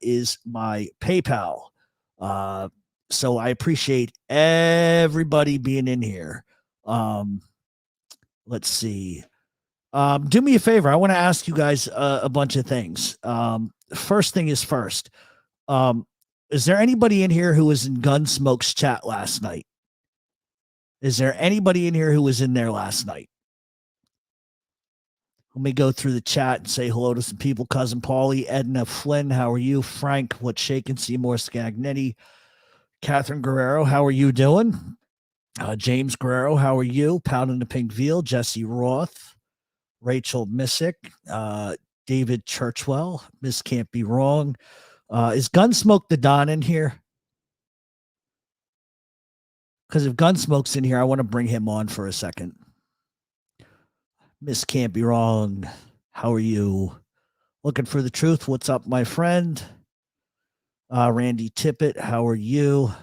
is my PayPal. So I appreciate everybody being in here. Let's see. Do me a favor. I want to ask you guys a bunch of things. First thing is first. Is there anybody in here who was in Gunsmoke's chat last night? Is there anybody in here who was in there last night? Let me go through the chat and say hello to some people. Cousin Paulie, Edna Flynn, how are you? Frank, what's shaking? Seymour Scagnetti, Catherine Guerrero, how are you doing? James Guerrero, how are you? Pounding the Pink Veal, Jesse Roth, Rachel Missick, David Churchwell, Miss Can't Be Wrong. Is Gunsmoke the Don in here? Because if Gunsmoke's in here, I want to bring him on for a second. Miss Can't Be Wrong, how are you? Looking for the truth. What's up, my friend? Randy Tippett, how are you?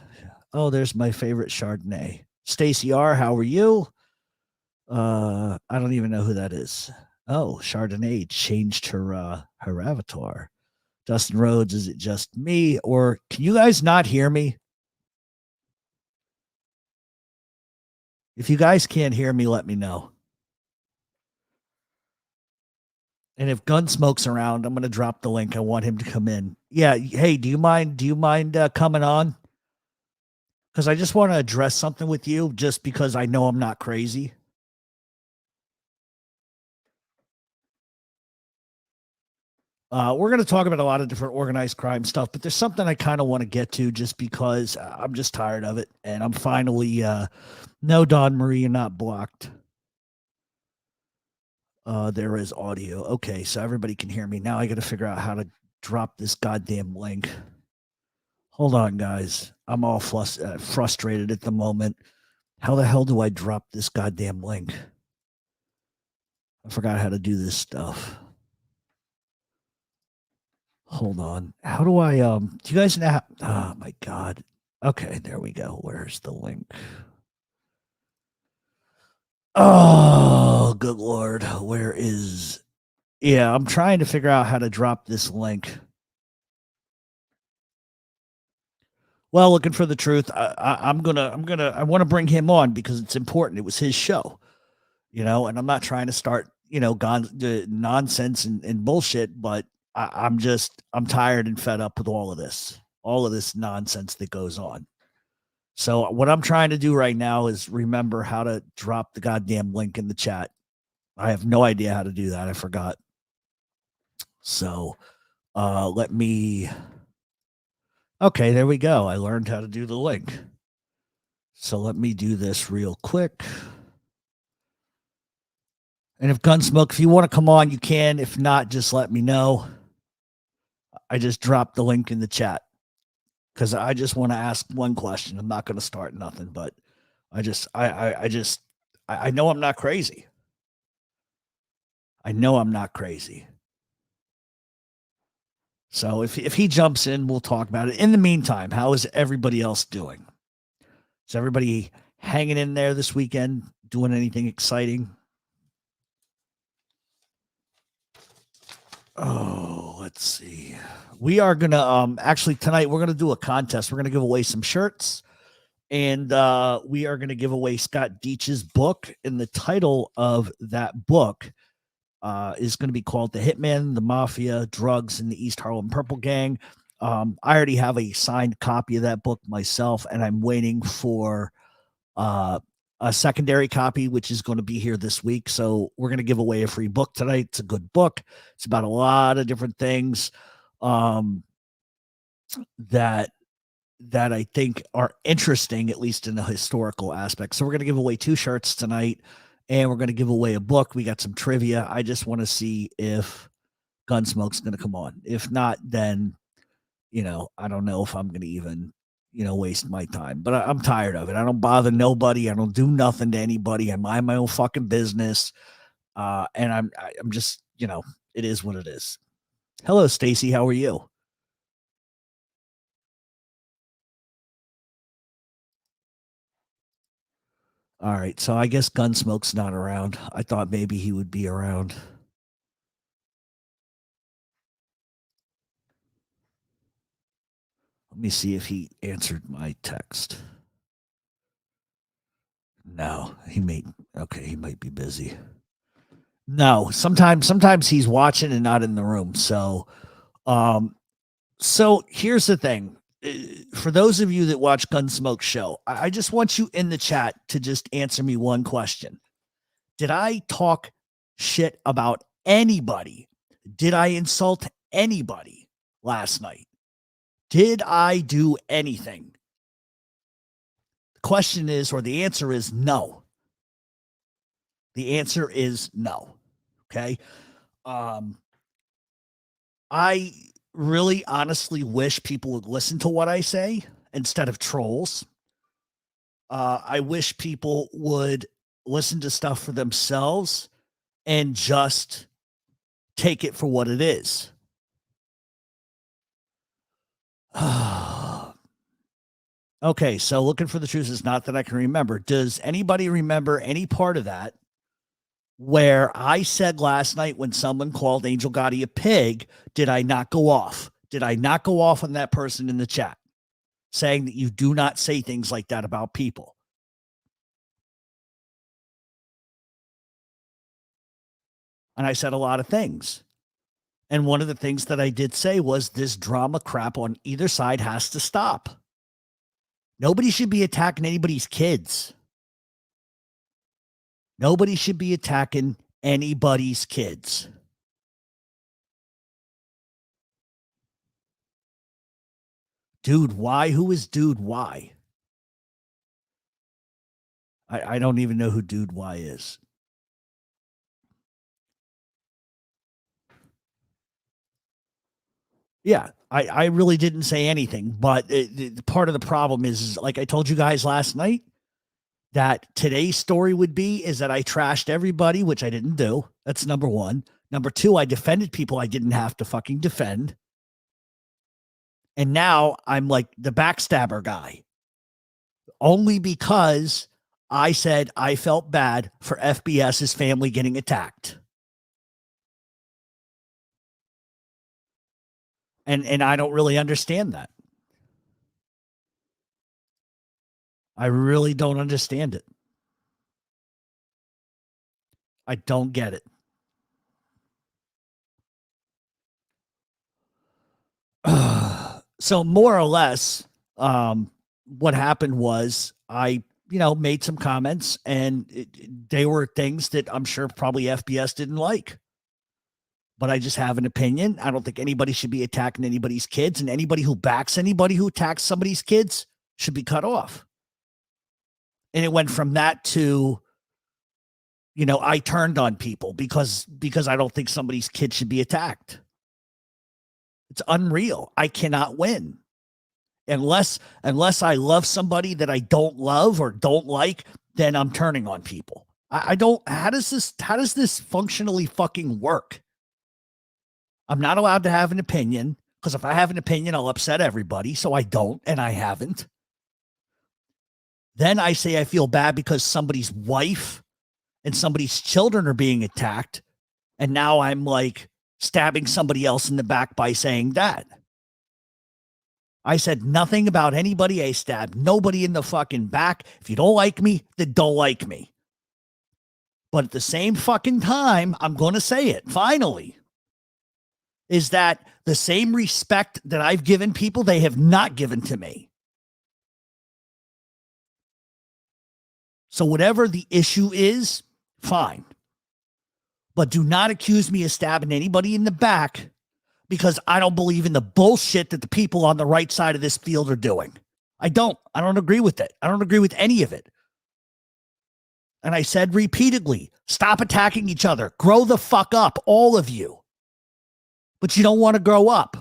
Oh, there's my favorite Chardonnay. Stacy R, how are you? I don't even know who that is. Oh, Chardonnay changed her avatar. Dustin Rhodes, is it just me? Or can you guys not hear me? If you guys can't hear me, let me know. And if Gunsmoke's around, I'm going to drop the link. I want him to come in. Yeah. Hey, do you mind coming on? Because I just want to address something with you just because I know I'm not crazy. We're going to talk about a lot of different organized crime stuff, but there's something I kind of want to get to just because I'm just tired of it. And I'm finally, no, Don Marie, you're not blocked. There is audio. Okay, so everybody can hear me. Now I got to figure out how to drop this goddamn link. Hold on, guys. I'm all frustrated at the moment. How the hell do I drop this goddamn link? I forgot how to do this stuff. Hold on. How do I do you guys know? Oh my god. Okay, there we go. Where's the link? Oh, good lord. Where is? Yeah, I'm trying to figure out how to drop this link. Well, looking for the truth. I want to bring him on because it's important. It was his show, and I'm not trying to start, nonsense and bullshit, but I'm tired and fed up with all of this nonsense that goes on. So what I'm trying to do right now is remember how to drop the goddamn link in the chat. I have no idea how to do that. I forgot. So let me. Okay, there we go. I learned how to do the link. So let me do this real quick. And if Gunsmoke, if you want to come on, you can. If not, just let me know. I just dropped the link in the chat because I just want to ask one question. I'm not going to start nothing, but I know I'm not crazy. I know I'm not crazy. So if he jumps in, we'll talk about it. In the meantime, how is everybody else doing? Is everybody hanging in there this weekend, doing anything exciting? Oh, let's see. We are going to actually tonight we're going to do a contest. We're going to give away some shirts, and we are going to give away Scott DEITCHE's book, and the title of that book is going to be called The Hitmen, the Mafia, Drugs, and the East Harlem Purple Gang. I already have a signed copy of that book myself, and I'm waiting for a secondary copy, which is going to be here this week. So we're going to give away a free book tonight. It's a good book. It's about a lot of different things that I think are interesting, at least in the historical aspect. So we're going to give away 2 shirts tonight. And we're going to give away a book. We got some trivia. I just want to see if Gunsmoke's going to come on. If not, then, I don't know if I'm going to even, waste my time. But I'm tired of it. I don't bother nobody. I don't do nothing to anybody. I mind my own fucking business. And I'm just, it is what it is. Hello, Stacy. How are you? All right. So I guess Gunsmoke's not around. I thought maybe he would be around. Let me see if he answered my text. No, he might be busy. No, sometimes he's watching and not in the room. So here's the thing. For those of you that watch Gunsmoke Show, I just want you in the chat to just answer me one question. Did I talk shit about anybody? Did I insult anybody last night? Did I do anything? The question is, or the answer is no. The answer is no. Okay. I really honestly wish people would listen to what I say instead of trolls. I wish people would listen to stuff for themselves and just take it for what it is. Okay, so looking for the truth is not that I can remember. Does anybody remember any part of that where I said last night when someone called Angel Gotti a pig, did I not go off? Did I not go off on that person in the chat saying that you do not say things like that about people? And I said a lot of things. And one of the things that I did say was this drama crap on either side has to stop. Nobody should be attacking anybody's kids. Nobody should be attacking anybody's kids. Dude, why? Who is Dude, why? I don't even know who Dude, why is. Yeah, I really didn't say anything, but part of the problem is, like I told you guys last night, that today's story would be is that I trashed everybody, which I didn't do. That's number one. Number two, I defended people I didn't have to fucking defend. And now I'm like the backstabber guy. Only because I said I felt bad for FBS's family getting attacked. And I don't really understand that. I really don't understand it. I don't get it. So more or less, what happened was I, made some comments, and they were things that I'm sure probably FBS didn't like. But I just have an opinion. I don't think anybody should be attacking anybody's kids, and anybody who backs anybody who attacks somebody's kids should be cut off. And it went from that to, I turned on people because I don't think somebody's kid should be attacked. It's unreal. I cannot win. Unless I love somebody that I don't love or don't like, then I'm turning on people. I don't, how does this functionally fucking work? I'm not allowed to have an opinion, because if I have an opinion, I'll upset everybody. So I don't, and I haven't. Then I say I feel bad because somebody's wife and somebody's children are being attacked. And now I'm like stabbing somebody else in the back by saying that. I said nothing about anybody. I stabbed nobody in the fucking back. If you don't like me, then don't like me. But at the same fucking time, I'm going to say it finally, is that the same respect that I've given people, they have not given to me. So whatever the issue is, fine. But do not accuse me of stabbing anybody in the back, because I don't believe in the bullshit that the people on the right side of this field are doing. I don't agree with it. I don't agree with any of it. And I said repeatedly, stop attacking each other. Grow the fuck up, all of you. But you don't want to grow up.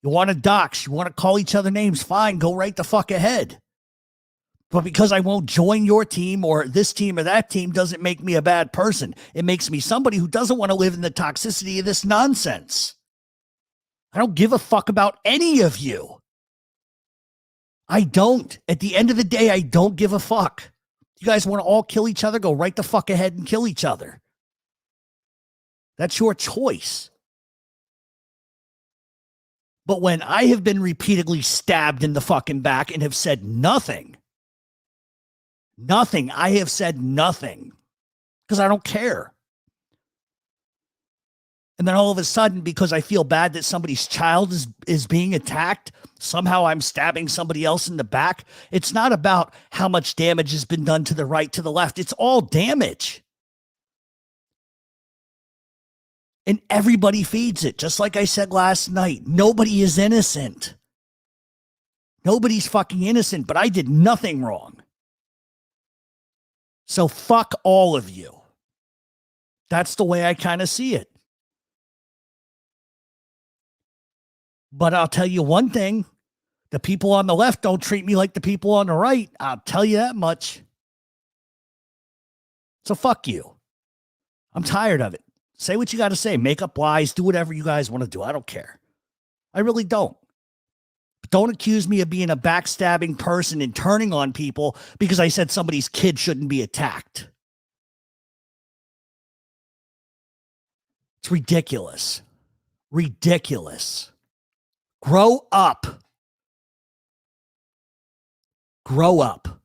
You want to dox. You want to call each other names. Fine, go right the fuck ahead. But because I won't join your team or this team or that team doesn't make me a bad person. It makes me somebody who doesn't want to live in the toxicity of this nonsense. I don't give a fuck about any of you. I don't. At the end of the day, I don't give a fuck. You guys want to all kill each other? Go right the fuck ahead and kill each other. That's your choice. But when I have been repeatedly stabbed in the fucking back and have said nothing, I have said nothing because I don't care. And then all of a sudden, because I feel bad that somebody's child is being attacked, somehow I'm stabbing somebody else in the back. It's not about how much damage has been done to the right, to the left. It's all damage. And everybody feeds it. Just like I said last night, nobody is innocent. Nobody's fucking innocent, but I did nothing wrong. So fuck all of you. That's the way I kind of see it. But I'll tell you one thing. The people on the left don't treat me like the people on the right. I'll tell you that much. So fuck you. I'm tired of it. Say what you got to say. Make up lies. Do whatever you guys want to do. I don't care. I really don't. But don't accuse me of being a backstabbing person and turning on people because I said somebody's kid shouldn't be attacked. It's ridiculous. Ridiculous. Grow up. Grow up.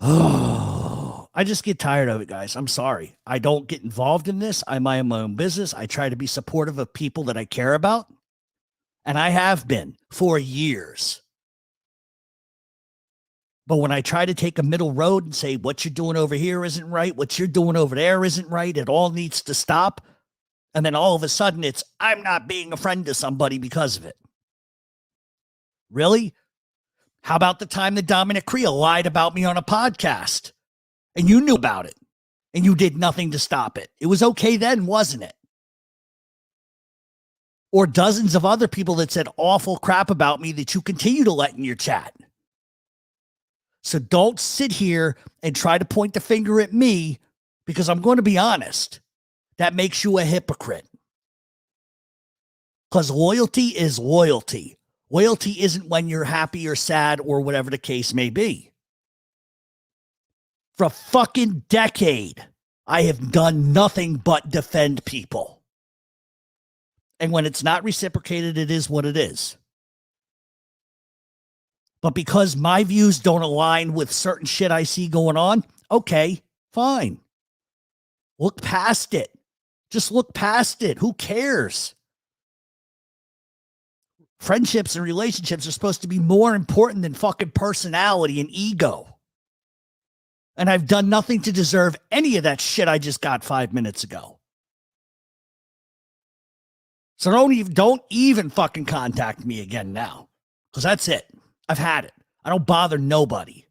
Oh, I just get tired of it, guys. I'm sorry. I don't get involved in this. I mind my own business. I try to be supportive of people that I care about. And I have been for years. But when I try to take a middle road and say, what you're doing over here isn't right, what you're doing over there isn't right, it all needs to stop. And then all of a sudden it's, I'm not being a friend to somebody because of it. Really? How about the time that Dominic Creel lied about me on a podcast? And you knew about it. And you did nothing to stop it. It was okay then, wasn't it? Or dozens of other people that said awful crap about me that you continue to let in your chat. So don't sit here and try to point the finger at me because I'm going to be honest. That makes you a hypocrite. Because loyalty is loyalty. Loyalty isn't when you're happy or sad or whatever the case may be. For a fucking decade, I have done nothing but defend people. And when it's not reciprocated, it is what it is. But because my views don't align with certain shit I see going on, okay, fine. Look past it. Just look past it. Who cares? Friendships and relationships are supposed to be more important than fucking personality and ego. And I've done nothing to deserve any of that shit I just got 5 minutes ago. So don't even fucking contact me again now. Because that's it. I've had it. I don't bother nobody.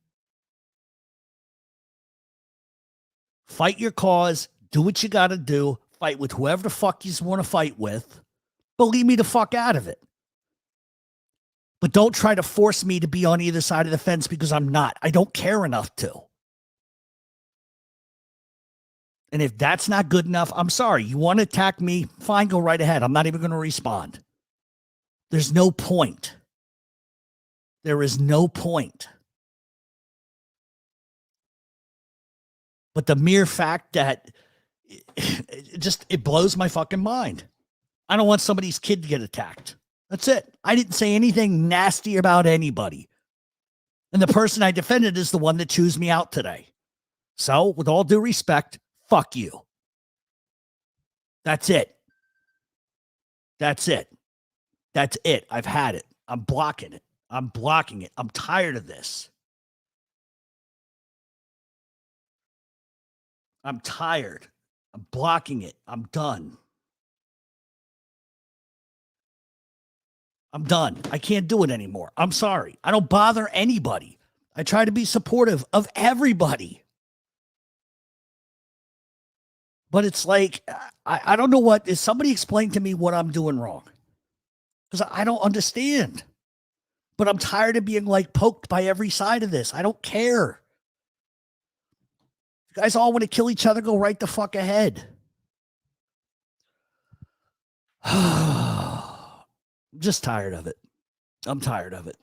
Fight your cause. Do what you got to do. Fight with whoever the fuck you want to fight with. But leave me the fuck out of it. But don't try to force me to be on either side of the fence because I'm not. I don't care enough to. And if that's not good enough, I'm sorry. You want to attack me? Fine, go right ahead. I'm not even going to respond. There's no point. There is no point. But the mere fact that it blows my fucking mind. I don't want somebody's kid to get attacked. That's it. I didn't say anything nasty about anybody. And the person I defended is the one that chews me out today. So, with all due respect, fuck you. That's it. That's it. That's it. I've had it. I'm blocking it. I'm blocking it. I'm tired of this. I'm tired. I'm blocking it. I'm done. I'm done. I can't do it anymore. I'm sorry. I don't bother anybody. I try to be supportive of everybody. But it's like, I don't know what, is somebody explain to me what I'm doing wrong? Because I don't understand. But I'm tired of being like poked by every side of this. I don't care. You guys all want to kill each other, go right the fuck ahead. I'm just tired of it. I'm tired of it.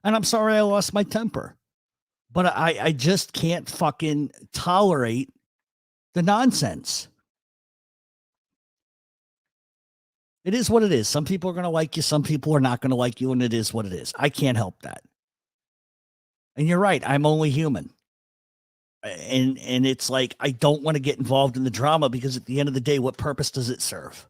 And I'm sorry I lost my temper. But I just can't fucking tolerate the nonsense. It is what it is. Some people are going to like you, some people are not going to like you, and it is what it is. I can't help that. And you're right. I'm only human. And it's like I don't want to get involved in the drama because at the end of the day, what purpose does it serve?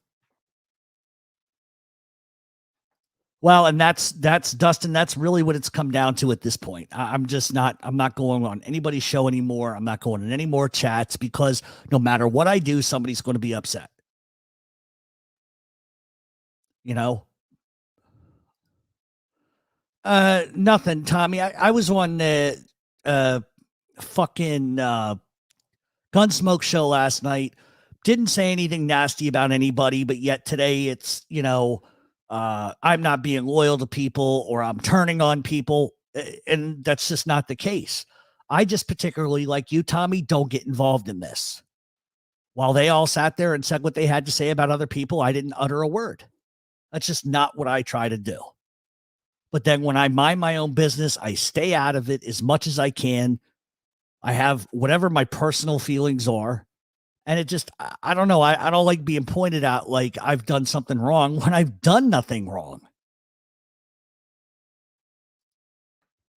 Well, and that's Dustin. That's really what it's come down to at this point. I'm just not. I'm not going on anybody's show anymore. I'm not going in any more chats because no matter what I do, somebody's going to be upset. You know. Nothing, Tommy. I was on uh fucking Gunsmoke show last night. Didn't say anything nasty about anybody, but yet today it's, I'm not being loyal to people or I'm turning on people. And that's just not the case. I just particularly, like you, Tommy, don't get involved in this. While they all sat there and said what they had to say about other people, I didn't utter a word. That's just not what I try to do. But then when I mind my own business, I stay out of it as much as I can. I have whatever my personal feelings are. And it just, I don't know. I don't like being pointed out like I've done something wrong when I've done nothing wrong.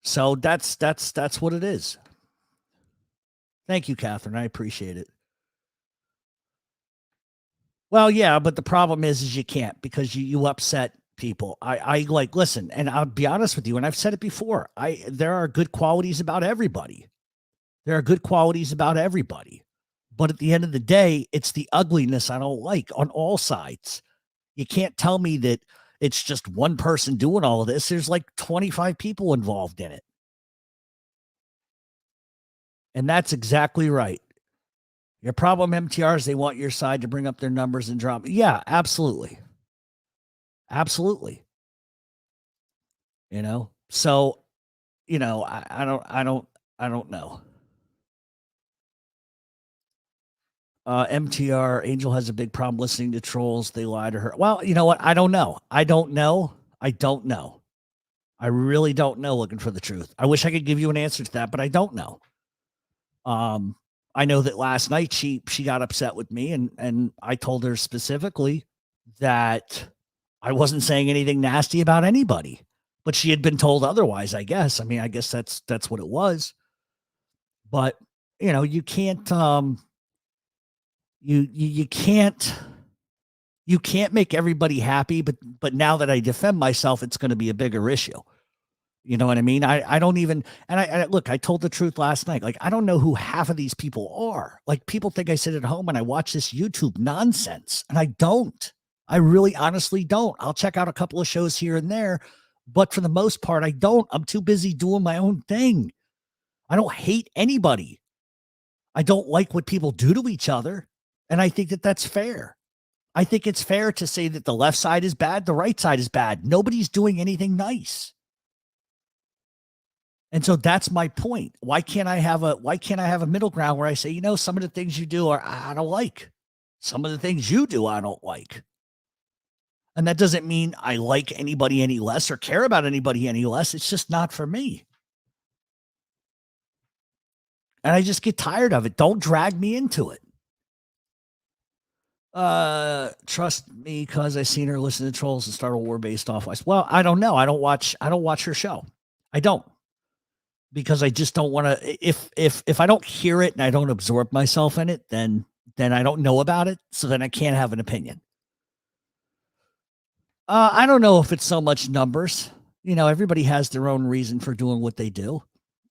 So that's what it is. Thank you, Catherine. I appreciate it. Well, yeah, but the problem is you can't because you upset people. I like listen, and I'll be honest with you, and I've said it before. There are good qualities about everybody. There are good qualities about everybody. But at the end of the day, it's the ugliness I don't like on all sides. You can't tell me that it's just one person doing all of this. There's like 25 people involved in it. And that's exactly right. Your problem, MTR, is they want your side to bring up their numbers and drop. Yeah, absolutely. Absolutely. So, I don't know. MTR Angel has a big problem listening to trolls. They lie to her. Well, you know what? I don't know. I don't know. I really don't know. Looking for the truth. I wish I could give you an answer to that, but I don't know. I know that last night she got upset with me, and I told her specifically that I wasn't saying anything nasty about anybody, but she had been told otherwise. I guess. I mean, I guess that's what it was. But you can't. You can't make everybody happy, but now that I defend myself, it's going to be a bigger issue. You know what I mean? I don't even, and I look, I told the truth last night. Like, I don't know who half of these people are. Like, people think I sit at home and I watch this YouTube nonsense, and I don't. I really honestly don't. I'll check out a couple of shows here and there, but for the most part, I don't. I'm too busy doing my own thing. I don't hate anybody. I don't like what people do to each other. And I think that that's fair. I think it's fair to say that the left side is bad, the right side is bad. Nobody's doing anything nice. And so that's my point. Why can't I have a middle ground where I say, some of the things you do I don't like. Some of the things you do I don't like. And that doesn't mean I like anybody any less or care about anybody any less. It's just not for me. And I just get tired of it. Don't drag me into it. Trust me, because I seen her listen to trolls and start a war based off. Well, I don't know. I don't watch her show. I don't, because I just don't want to. If I don't hear it and I don't absorb myself in it, then I don't know about it. So then I can't have an opinion. I don't know if it's so much numbers. Everybody has their own reason for doing what they do.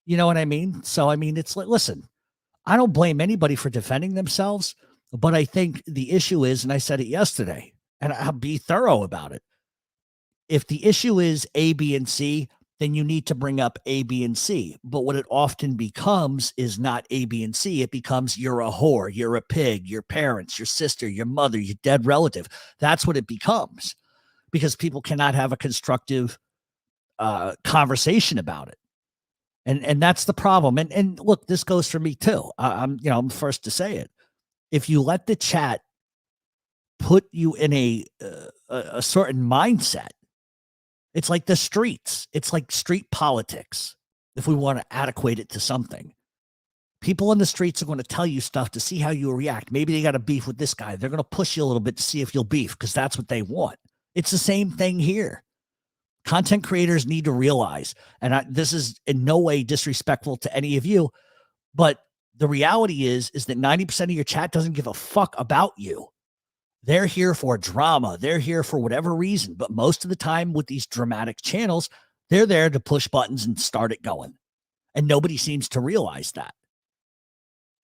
You know what I mean? So I mean, it's like, listen, I don't blame anybody for defending themselves. But I think the issue is, and I said it yesterday, and I'll be thorough about it. If the issue is A, B, and C, then you need to bring up A, B, and C. But what it often becomes is not A, B, and C. It becomes you're a whore, you're a pig, your parents, your sister, your mother, your dead relative. That's what it becomes, because people cannot have a constructive conversation about it. And that's the problem. And look, this goes for me too. I'm the first to say it. If you let the chat put you in a certain mindset, it's like the streets. It's like street politics. If we want to adequate it to something, People in the streets are going to tell you stuff to see how you react. Maybe they got a beef with this guy. They're going to push you a little bit to see if you'll beef because that's what they want. It's the same thing here. Content creators need to realize, and this is in no way disrespectful to any of you, but the reality is that 90% of your chat doesn't give a fuck about you. They're here for drama. They're here for whatever reason. But most of the time with these dramatic channels, they're there to push buttons and start it going. And nobody seems to realize that.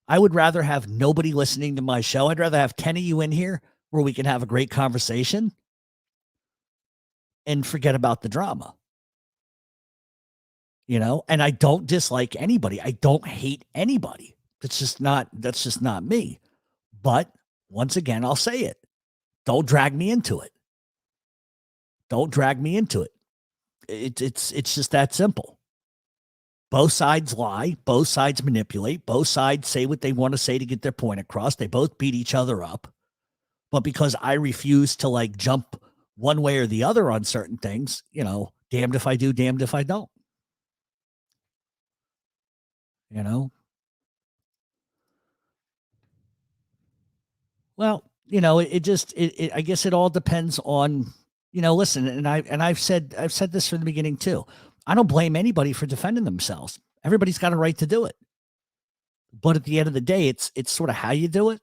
I would rather have nobody listening to my show. I'd rather have 10 of you in here where we can have a great conversation and forget about the drama. You know, and I don't dislike anybody. I don't hate anybody. That's just not me. But once again, I'll say it. Don't drag me into it. Don't drag me into it. It's just that simple. Both sides lie. Both sides manipulate. Both sides say what they want to say to get their point across. They both beat each other up. But because I refuse to like jump one way or the other on certain things, you know, damned if I do, damned if I don't. You know? Well, you know, I guess it all depends on, you know, listen, and I've said this from the beginning too. I don't blame anybody for defending themselves. Everybody's got a right to do it. But at the end of the day, it's sort of how you do it.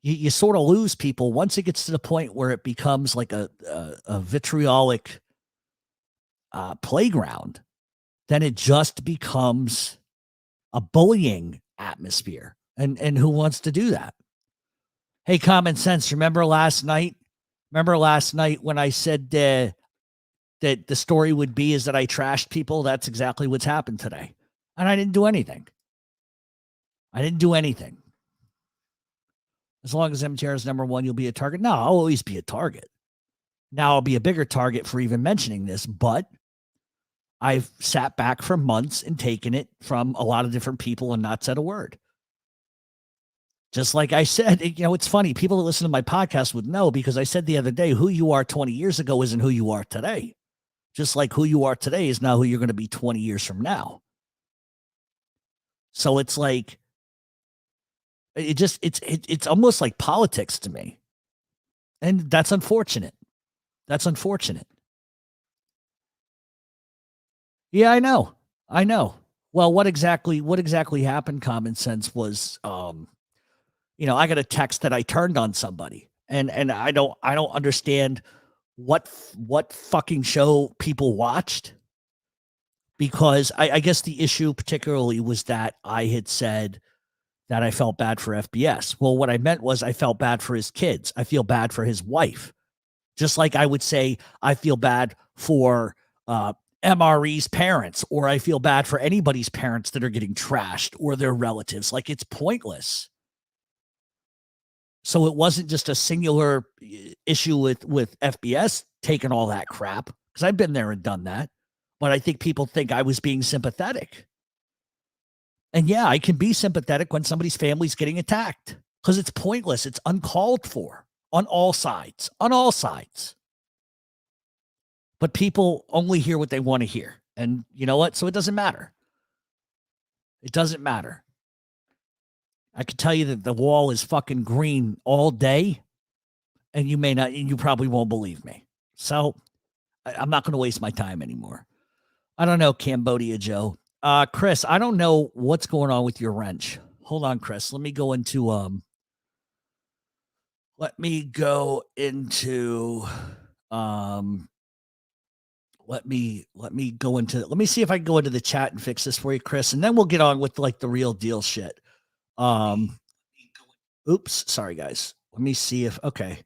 You sort of lose people once it gets to the point where it becomes like a vitriolic playground. Then it just becomes a bullying atmosphere. And who wants to do that? Hey, common sense. Remember last night? When I said that the story would be is that I trashed people? That's exactly what's happened today. And I didn't do anything. As long as MTR is number one, you'll be a target. No, I'll always be a target. Now I'll be a bigger target for even mentioning this, but I've sat back for months and taken it from a lot of different people and not said a word. Just like I said, you know, it's funny. People that listen to my podcast would know because I said the other day, who you are 20 years ago isn't who you are today. Just like who you are today is not who you're going to be 20 years from now. So it's like, it's almost like politics to me. And that's unfortunate. Yeah, I know. Well, what exactly happened, common sense, was, you know, I got a text that I turned on somebody and I don't understand what fucking show people watched, because I guess the issue particularly was that I had said that I felt bad for FBS. Well, what I meant was I felt bad for his kids. I feel bad for his wife. Just like I would say, I feel bad for MRE's parents, or I feel bad for anybody's parents that are getting trashed or their relatives. Like, it's pointless. So it wasn't just a singular issue with FBS taking all that crap, because I've been there and done that. But I think people think I was being sympathetic. And yeah, I can be sympathetic when somebody's family's getting attacked, because it's pointless. It's uncalled for on all sides. But people only hear what they want to hear. And you know what? So it doesn't matter. I can tell you that the wall is fucking green all day, and you probably won't believe me. So I'm not going to waste my time anymore. I don't know, Cambodia Joe. Chris, I don't know what's going on with your wrench. Hold on, Chris. Let me go into let me go see if I can go into the chat and fix this for you, Chris, and then we'll get on with like the real deal shit. Oops, sorry guys. Let me see if okay.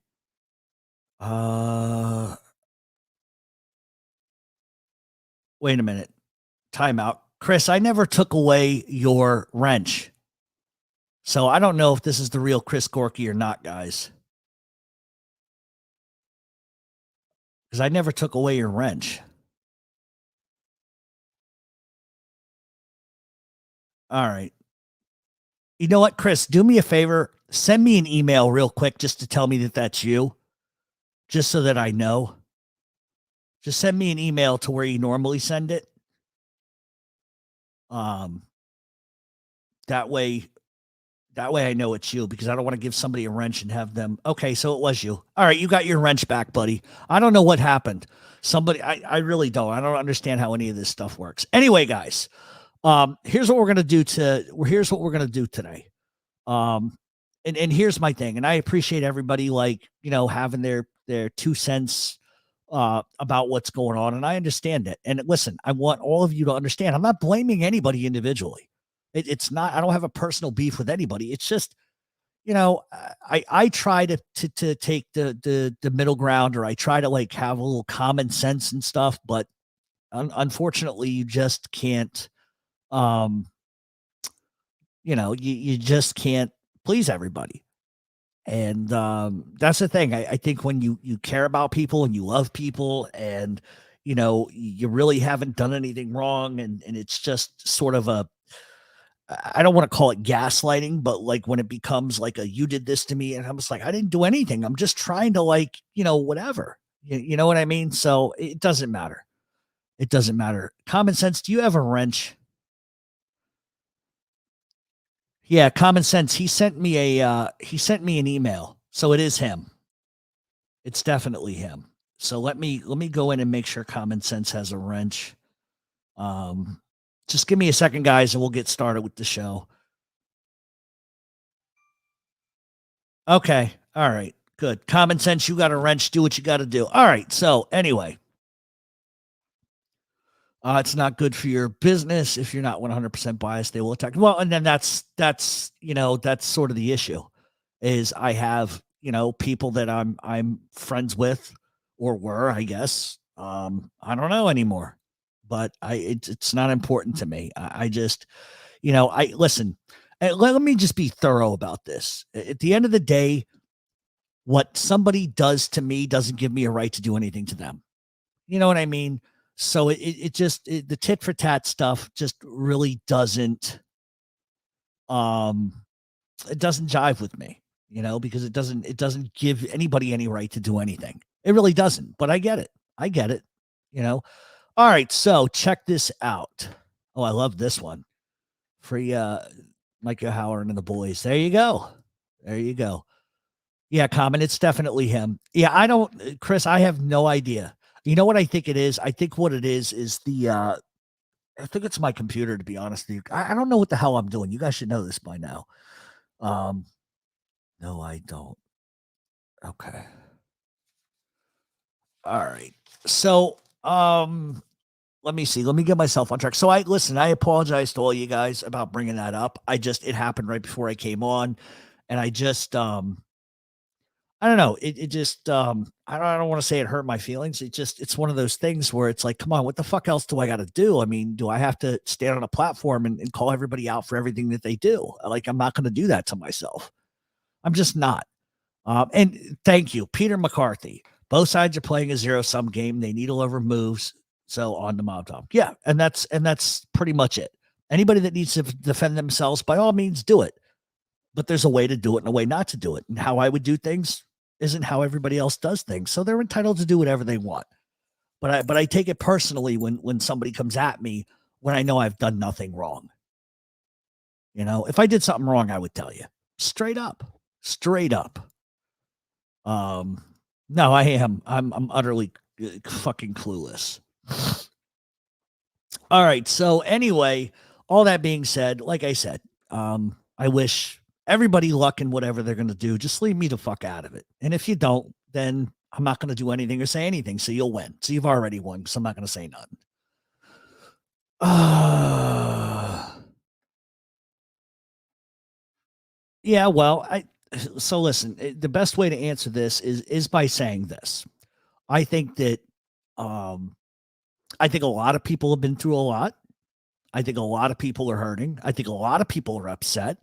Wait a minute. Timeout. Chris, I never took away your wrench. So I don't know if this is the real Chris Gorky or not, guys. Because I never took away your wrench. All right. You know what, Chris? Do me a favor. Send me an email real quick just to tell me that that's you. Just so that I know. Just send me an email to where you normally send it. That way, I know it's you because I don't want to give somebody a wrench and have them. Okay, so it was you. All right, you got your wrench back, buddy. I don't know what happened. Somebody, I really don't. I don't understand how any of this stuff works. Anyway, guys, here's what we're gonna do here's what we're gonna do today. Um, and here's my thing, and I appreciate everybody like having their 2 cents about what's going on, and I understand it. And listen, I want all of you to understand. I'm not blaming anybody individually. It's not. I don't have a personal beef with anybody. It's just I try to take the middle ground, or I try to like have a little common sense and stuff, but unfortunately, you just can't. Um, you just can't please everybody. And that's the thing. I think when you care about people and you love people, and you really haven't done anything wrong, and it's just sort of a, I don't want to call it gaslighting, but like when it becomes like a you did this to me, and I'm just like, I didn't do anything. I'm just trying to like, whatever. You know what I mean? So it doesn't matter. It doesn't matter. Common sense. Do you have a wrench? Yeah, common sense. He sent me an email. So it is him. It's definitely him. So let me go in and make sure common sense has a wrench. Um just give me a second, guys, and we'll get started with the show. Okay. All right. Good. Common sense, you got a wrench, do what you got to do. All right. So anyway, it's not good for your business if you're not 100% biased. They will attack. Well, and then that's sort of the issue. Is I have people that I'm friends with, or were, I guess. I don't know anymore, but it's not important to me. I just I listen. Let me just be thorough about this. At the end of the day, what somebody does to me doesn't give me a right to do anything to them. You know what I mean? So the tit for tat stuff just really um it doesn't jive with me, because it doesn't give anybody any right to do anything. It really doesn't. But I get it. I get it. You know. All right, so check this out. Oh, I love this one. Free Micah Howard and the boys. There you go. There you go. Yeah, Common, it's definitely him. Yeah, I don't, Chris, I have no idea. You know what I think it is? I think what it is the I think it's my computer, to be honest with you. I don't know what the hell I'm doing. You guys should know this by now. Um, no, I don't. Okay. All right. So, let me see. Let me get myself on track. So I apologize to all you guys about bringing that up. It happened right before I came on, and I don't know. It just I don't want to say it hurt my feelings. It's one of those things where it's like, come on, what the fuck else do I got to do? I mean, do I have to stand on a platform and call everybody out for everything that they do? Like, I'm not going to do that to myself. I'm just not. And thank you, Peter McCarthy. Both sides are playing a zero sum game. They needle over moves. So on to Mob Top. Yeah, and that's pretty much it. Anybody that needs to defend themselves, by all means, do it. But there's a way to do it and a way not to do it. And how I would do things isn't how everybody else does things. So they're entitled to do whatever they want. But I take it personally when somebody comes at me when I know I've done nothing wrong. If I did something wrong, I would tell you straight up. Straight up. No, I am. I'm utterly fucking clueless. All right. So anyway, all that being said, like I said, I wish everybody luck in whatever they're going to do. Just leave me the fuck out of it. And if you don't, then I'm not going to do anything or say anything. So you'll win. So you've already won. So I'm not going to say nothing. Yeah. Well, so listen, the best way to answer this is by saying this. I think that, I think a lot of people have been through a lot. I think a lot of people are hurting. I think a lot of people are upset.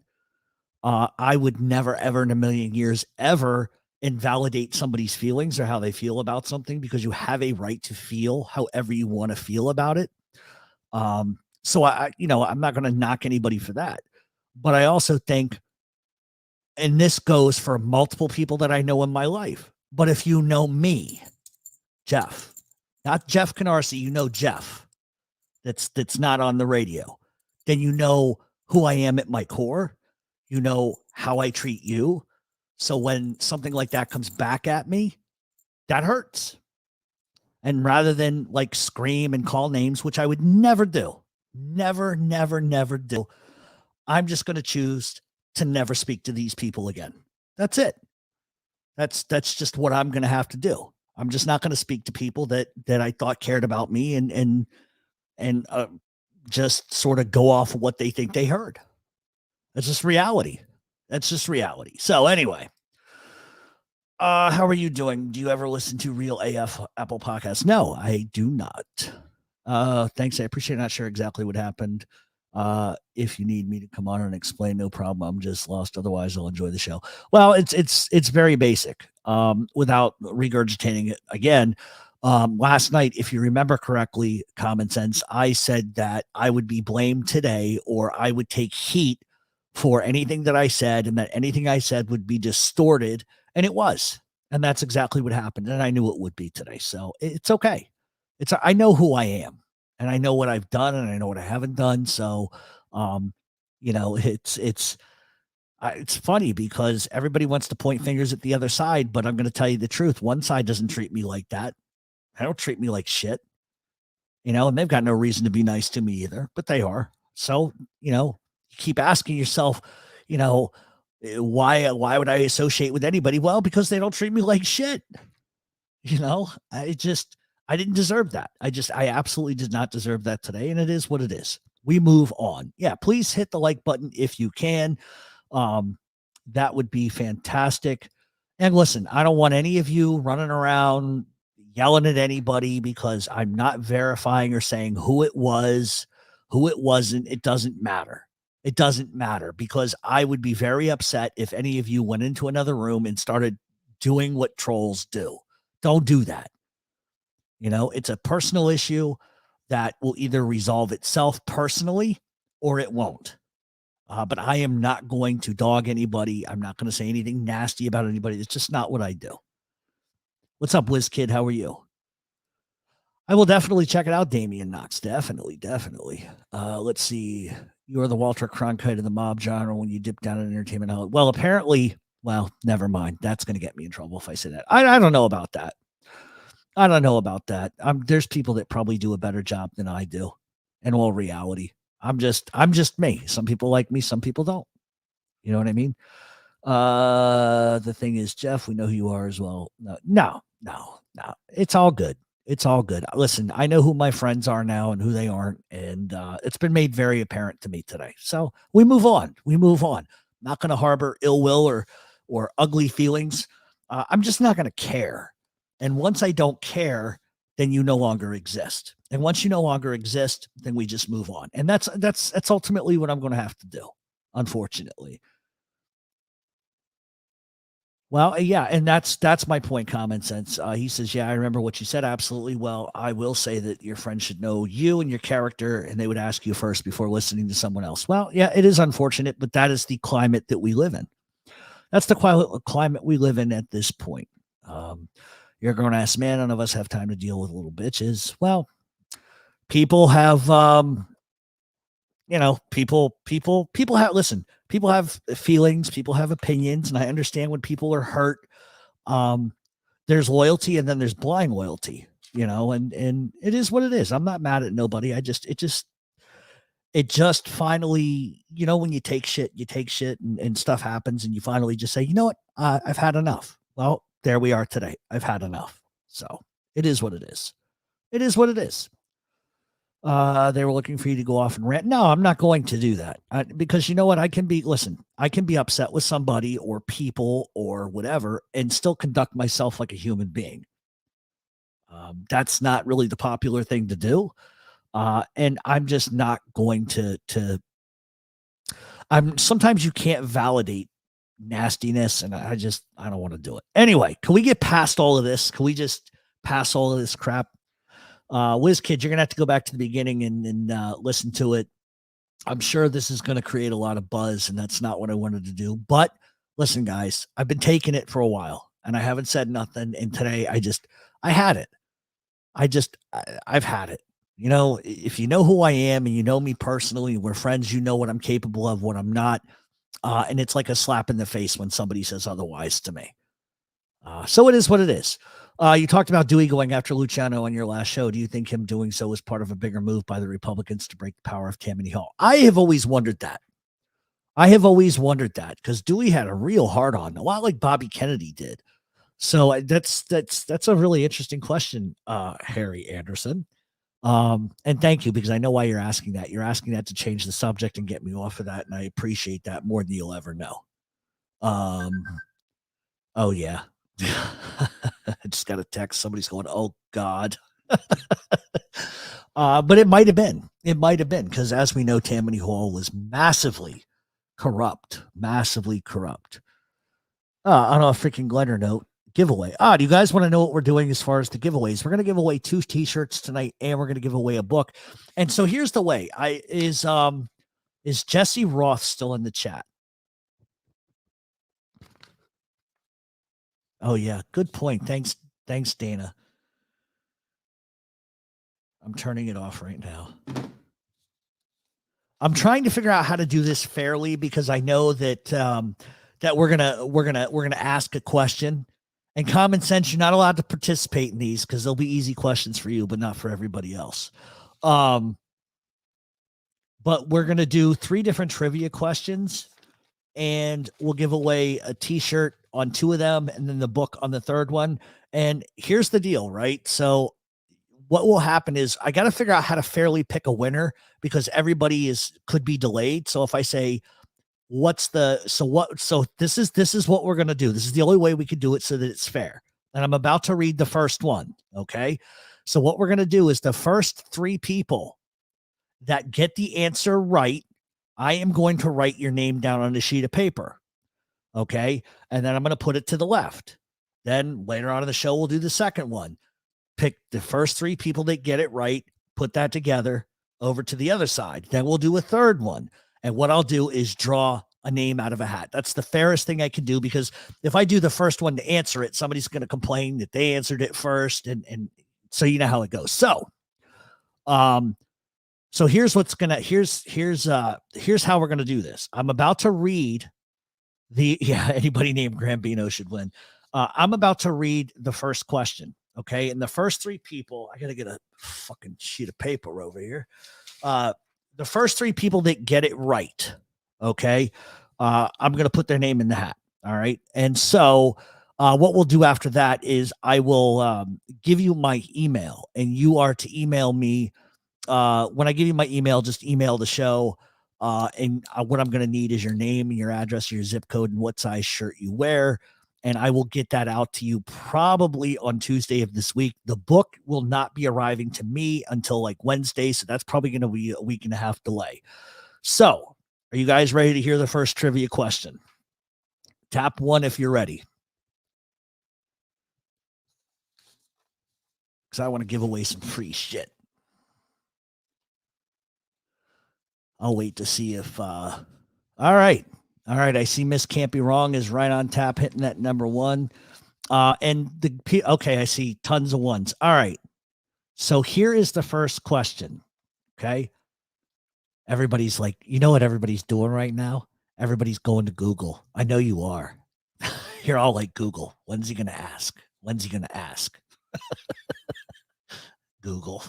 I would never, ever in a million years, ever invalidate somebody's feelings or how they feel about something, because you have a right to feel however you want to feel about it. So I'm not going to knock anybody for that. But I also think, and this goes for multiple people that I know in my life, but if you know me, Jeff, not Jeff Canarsie, Jeff, that's not on the radio, then who I am at my core. You know how I treat you. So when something like that comes back at me, that hurts. And rather than like scream and call names, which I would never do, never, never, never do, I'm just going to choose to never speak to these people again. That's it. That's just what I'm going to have to do. I'm just not going to speak to people that I thought cared about me and just sort of go off of what they think they heard. That's just reality. That's just reality. So anyway, how are you doing? Do you ever listen to Real AF Apple Podcasts? No, I do not. Thanks. I appreciate it. Not sure exactly what happened. If you need me to come on and explain, no problem. I'm just lost. Otherwise, I'll enjoy the show. Well, it's very basic. Without regurgitating it again. Last night, if you remember correctly, Common Sense, I said that I would be blamed today, or I would take heat for anything that I said, and that anything I said would be distorted, and it was. And that's exactly what happened. And I knew it would be today. So it's okay. I know who I am, and I know what I've done, and I know what I haven't done. So, um, it's funny because everybody wants to point fingers at the other side, but I'm going to tell you the truth. One side doesn't treat me like that. They don't treat me like shit, and they've got no reason to be nice to me either, but they are. So, you keep asking yourself, why would I associate with anybody? Well, because they don't treat me like shit. I didn't deserve that. I absolutely did not deserve that today. And it is what it is. We move on. Yeah. Please hit the like button if you can. That would be fantastic. And listen, I don't want any of you running around yelling at anybody, because I'm not verifying or saying who it was, who it wasn't. It doesn't matter. It doesn't matter, because I would be very upset if any of you went into another room and started doing what trolls do. Don't do that. It's a personal issue that will either resolve itself personally or it won't. But I am not going to dog anybody. I'm not going to say anything nasty about anybody. It's just not what I do. What's up, Wiz Kid? How are you? I will definitely check it out, Damian Knox. Definitely, definitely. Let's see. You are the Walter Cronkite of the mob genre when you dip down in entertainment. Well, apparently, never mind. That's going to get me in trouble if I say that. I don't know about that. I don't know about that. There's people that probably do a better job than I do. In all reality, I'm just me. Some people like me, some people don't. You know what I mean? The thing is, Jeff, we know who you are as well. No. It's all good. It's all good. Listen, I know who my friends are now and who they aren't, and it's been made very apparent to me today. So we move on. We move on. Not going to harbor ill will or ugly feelings. I'm just not going to care. And once I don't care, then you no longer exist. And once you no longer exist, then we just move on. And that's ultimately what I'm going to have to do, unfortunately. Well, yeah, and that's my point. Common Sense. He says, "Yeah, I remember what you said. Absolutely. Well, I will say that your friends should know you and your character, and they would ask you first before listening to someone else." Well, yeah, it is unfortunate, but that is the climate that we live in. That's the climate we live in at this point. You're a grown ass man. None of us have time to deal with little bitches. Well, people have, people have, listen, people have feelings, people have opinions, and I understand when people are hurt. There's loyalty, and then there's blind loyalty, and it is what it is. I'm not mad at nobody. It just finally, when you take shit and stuff happens, and you finally just say, you know what, I've had enough. Well, there we are today. I've had enough. So it is what it is. It is what it is. They were looking for you to go off and rant. No, I'm not going to do that, because you know what? I can be upset with somebody or people or whatever and still conduct myself like a human being. That's not really the popular thing to do. And I'm just not going to sometimes you can't validate nastiness, and I don't want to do it. Anyway, can we get past all of this? Can we just pass all of this crap? Wiz Kid, you're gonna have to go back to the beginning and listen to it. I'm sure this is going to create a lot of buzz, and that's not what I wanted to do. But listen, guys, I've been taking it for a while, and I haven't said nothing. And today, I had it. I've had it. You know, if you know who I am and you know me personally, we're friends, you know what I'm capable of, what I'm not. And it's like a slap in the face when somebody says otherwise to me. So it is what it is. You talked about Dewey going after Luciano on your last show. Do you think him doing so was part of a bigger move by the Republicans to break the power of Tammany Hall? I have always wondered that. I have always wondered that because Dewey had a real hard on, a lot like Bobby Kennedy did. So that's a really interesting question, Harry Anderson. And thank you because I know why you're asking that. You're asking that to change the subject and get me off of that, and I appreciate that more than you'll ever know. Um, oh yeah, I just got a text. Somebody's going, "Oh God." But it might have been. It might have been because, as we know, Tammany Hall was massively corrupt, massively corrupt. On a freaking glitter note, giveaway. Do you guys want to know what we're doing as far as the giveaways? We're going to give away 2 t-shirts tonight, and we're going to give away a book. And so here's the way. Is Jesse Roth still in the chat? Oh yeah, good point. Thanks, Dana. I'm turning it off right now. I'm trying to figure out how to do this fairly because I know that that we're gonna ask a question. And common sense, you're not allowed to participate in these because they'll be easy questions for you, but not for everybody else. But we're gonna do 3 different trivia questions, and we'll give away a T-shirt on 2 of them, and then the book on the 3rd one. And here's the deal, right? So what will happen is I got to figure out how to fairly pick a winner because everybody could be delayed. So if I say so this is what we're going to do. This is the only way we could do it so that it's fair. And I'm about to read the first one, okay? So what we're going to do is the first 3 people that get the answer right, I am going to write your name down on a sheet of paper, okay? And then I'm going to put it to the left. Then later on in the show we'll do the second one. Pick the first 3 people that get it right, put that together over to the other side. Then we'll do a third one. And what I'll do is draw a name out of a hat. That's the fairest thing I can do because if I do the first one to answer it, somebody's going to complain that they answered it first. And so you know how it goes. So, so here's how we're going to do this. I'm about to read anybody named Grambino should win. I'm about to read the first question. Okay. And the first 3 people, I got to get a fucking sheet of paper over here. The first 3 people that get it right. Okay. I'm going to put their name in the hat. All right. And so, what we'll do after that is I will give you my email and you are to email me. When I give you my email, just email the show. And what I'm going to need is your name and your address, your zip code, and what size shirt you wear. And I will get that out to you probably on Tuesday of this week. The book will not be arriving to me until like Wednesday. So that's probably going to be a week and a half delay. So are you guys ready to hear the first trivia question? Tap 1 if you're ready. Because I want to give away some free shit. I'll wait to see if, all right. All right. I see Miss Can't Be Wrong is right on tap, hitting that number 1. Okay, I see tons of ones. All right. So here is the first question. Okay. Everybody's like, you know what everybody's doing right now? Everybody's going to Google. I know you are. You're all like, Google. When's he going to ask? When's he going to ask? Google.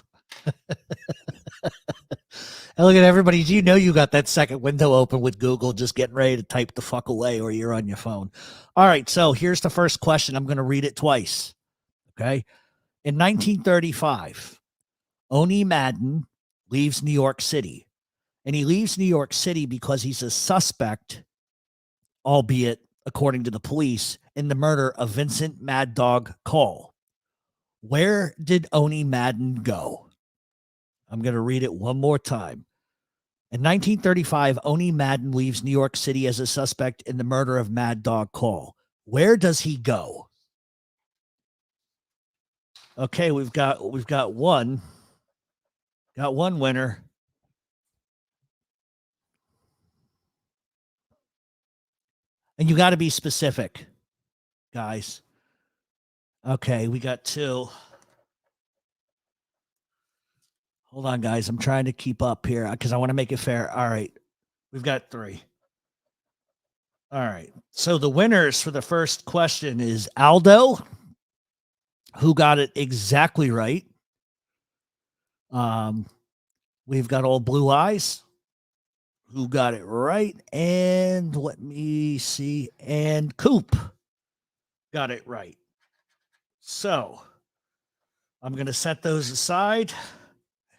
And look at everybody. You know you got that second window open with Google, just getting ready to type the fuck away or you're on your phone. All right, so here's the first question. I'm going to read it twice. Okay. In 1935, Oni Madden leaves New York City. And he leaves New York City because he's a suspect, albeit according to the police, in the murder of Vincent Mad Dog Cole. Where did Oni Madden go? I'm going to read it one more time. In 1935, Oni Madden leaves New York City as a suspect in the murder of Mad Dog Cole. Where does he go? Okay, we've got one. Got one winner. And you got to be specific, guys. Okay, we got 2. Hold on, guys. I'm trying to keep up here because I want to make it fair. All right. We've got 3. All right. So the winners for the first question is Aldo, who got it exactly right. We've got Old Blue Eyes, who got it right. And let me see. And Coop got it right. So I'm going to set those aside.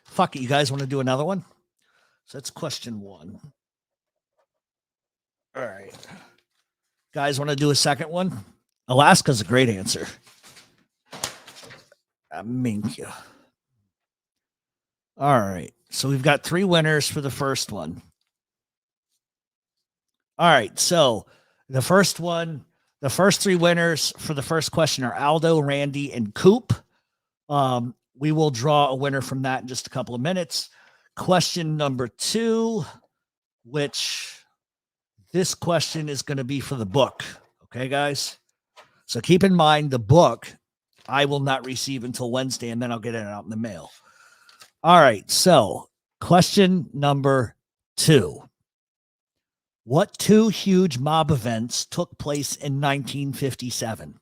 Fuck it. You guys want to do another one? So that's question 1. All right. Guys want to do a second one? Alaska's a great answer. Thank you. All right. So we've got 3 winners for the first one. All right. So the first 3 winners for the first question are Aldo, Randy, and Coop. We will draw a winner from that in just a couple of minutes. Question number 2, which this question is going to be for the book. Okay, guys? So keep in mind the book I will not receive until Wednesday, and then I'll get it out in the mail. All right. So question number 2. What 2 huge mob events took place in 1957?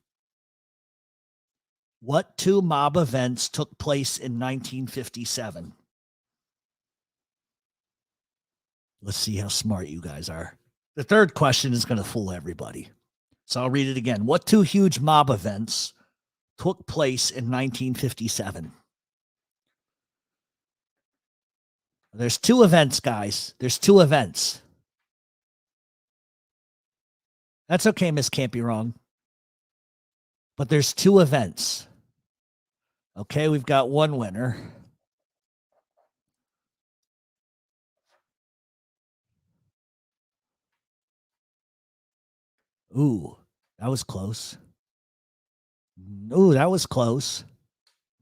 What 2 mob events took place in 1957? Let's see how smart you guys are. The third question is going to fool everybody. So I'll read it again. What 2 huge mob events took place in 1957? There's 2 events, guys. There's 2 events. That's okay, Miss Can't Be Wrong. But there's 2 events. Okay, we've got 1 winner. Ooh, that was close. Ooh, that was close.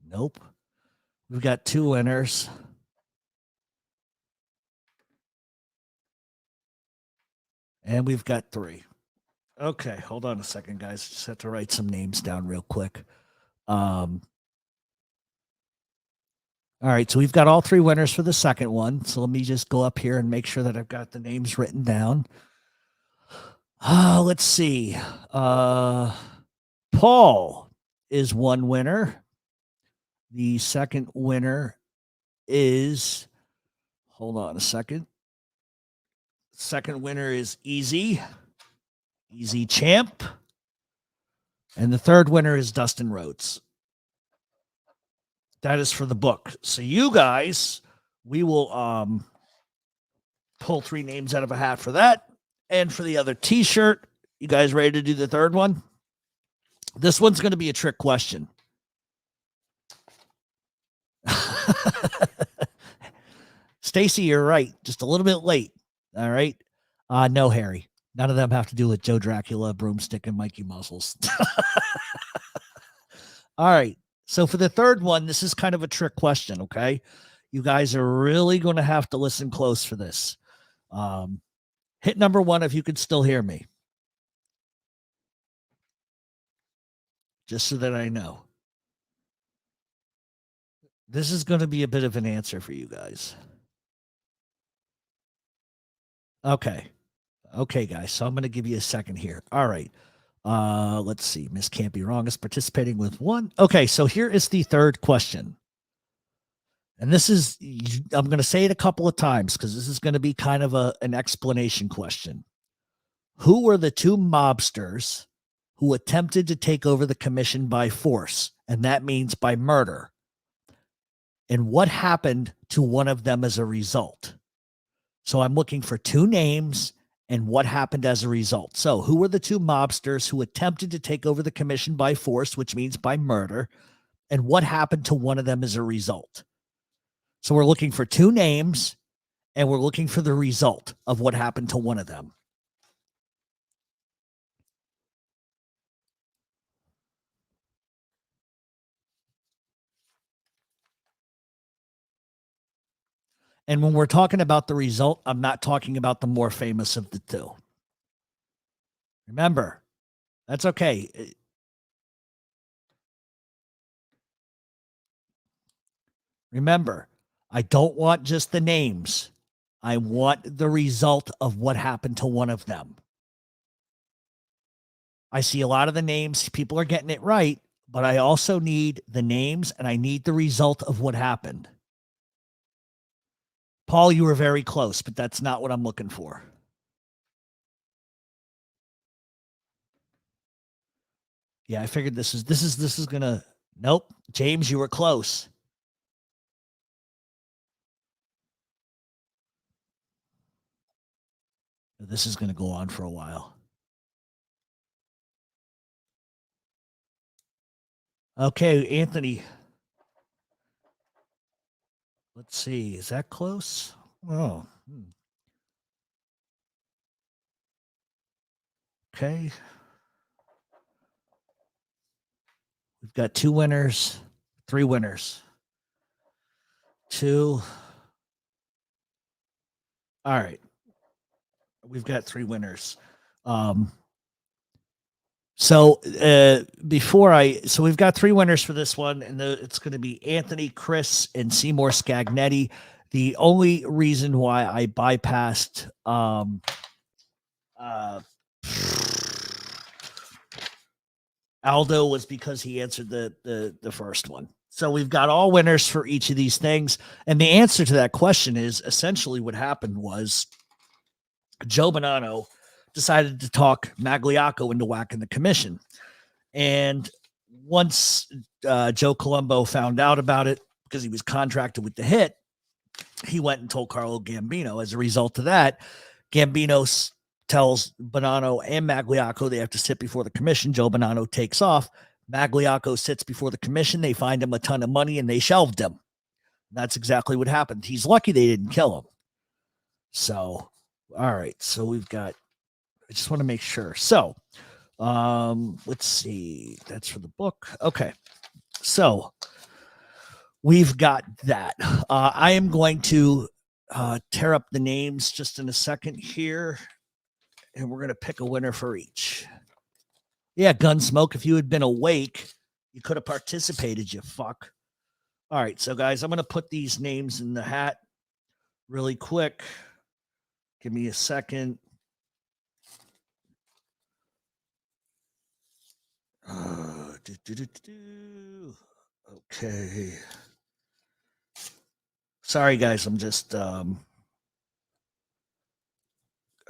Nope. We've got 2 winners. And we've got 3. Okay, hold on a second, guys. Just have to write some names down real quick. All right, so we've got all 3 winners for the second one. So let me just go up here and make sure that I've got the names written down. Let's see. Paul is 1 winner. The second winner is, hold on a second. Second winner is Easy Champ. And the third winner is Dustin Rhodes. That is for the book. So you guys, we will pull 3 names out of a hat for that. And for the other t-shirt, you guys ready to do the third one? This one's going to be a trick question. Stacy, you're right. Just a little bit late. All right. No, Harry. None of them have to do with Joe Dracula, Broomstick, and Mikey Muscles. All right. So for the third one, this is kind of a trick question, okay? You guys are really going to have to listen close for this. Hit number 1 if you can still hear me. Just so that I know. This is going to be a bit of an answer for you guys. Okay. Okay, guys. So I'm going to give you a second here. All right. Let's see. Miss Can't Be Wrong is participating with 1. Okay, so here is the third question. And this is, I'm going to say it a couple of times because this is going to be kind of an explanation question. Who were the 2 mobsters who attempted to take over the commission by force? And that means by murder. And what happened to one of them as a result? So I'm looking for 2 names and what happened as a result. So who were the 2 mobsters who attempted to take over the commission by force, which means by murder? And what happened to one of them as a result? So we're looking for 2 names and we're looking for the result of what happened to one of them. And when we're talking about the result, I'm not talking about the more famous of the 2. Remember, that's okay. Remember, I don't want just the names. I want the result of what happened to one of them. I see a lot of the names. People are getting it right, but I also need the names and I need the result of what happened. Paul, you were very close, but that's not what I'm looking for. Yeah, I figured this is gonna. Nope, James, you were close. This is gonna go on for a while. Okay, Anthony. Let's see. Is that close? Oh. Okay. We've got 2 winners, 3 winners. 2. All right. We've got 3 winners. So we've got 3 winners for this one, and it's going to be Anthony, Chris, and Seymour Scagnetti. The only reason why I bypassed Aldo was because he answered the first one. So we've got all winners for each of these things, and the answer to that question is essentially what happened was Joe Bonanno decided to talk Magliocco into whacking the commission. And once Joe Colombo found out about it, because he was contracted with the hit, he went and told Carlo Gambino. As a result of that, Gambino tells Bonanno and Magliocco they have to sit before the commission. Joe Bonanno takes off. Magliocco sits before the commission. They find him a ton of money and they shelved him. That's exactly what happened. He's lucky they didn't kill him. So, all right. So we've got, I just want to make sure. So, let's see. That's for the book. Okay. So we've got that. I am going to tear up the names just in a second here, and we're going to pick a winner for each. Yeah, Gunsmoke, if you had been awake, you could have participated, you fuck. All right, so guys, I'm going to put these names in the hat really quick. Give me a second. Okay. Sorry, guys. I'm just all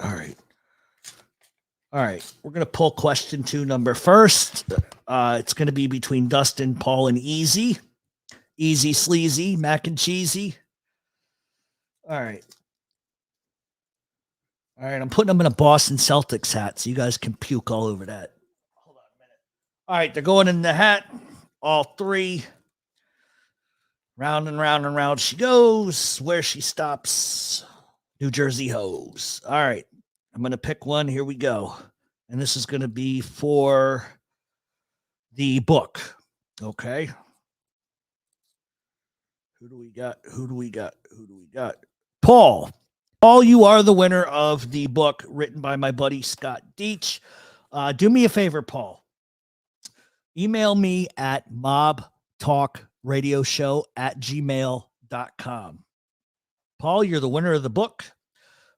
right. All right. We're gonna pull question 2 number first. It's gonna be between Dustin, Paul, and Easy. Easy sleazy, mac and cheesy. All right. All right. I'm putting them in a Boston Celtics hat, so you guys can puke all over that. Hold on a minute. All right, they're going in the hat. All 3. Round and round and round she goes. Where she stops, New Jersey Hose. All right. I'm going to pick one. Here we go. And this is going to be for the book. Okay. Who do we got? Who do we got? Who do we got? Paul. Paul, you are the winner of the book written by my buddy Scott DEITCHE. Do me a favor, Paul. Email me at mobtalkradioshow@gmail.com. Paul, you're the winner of the book.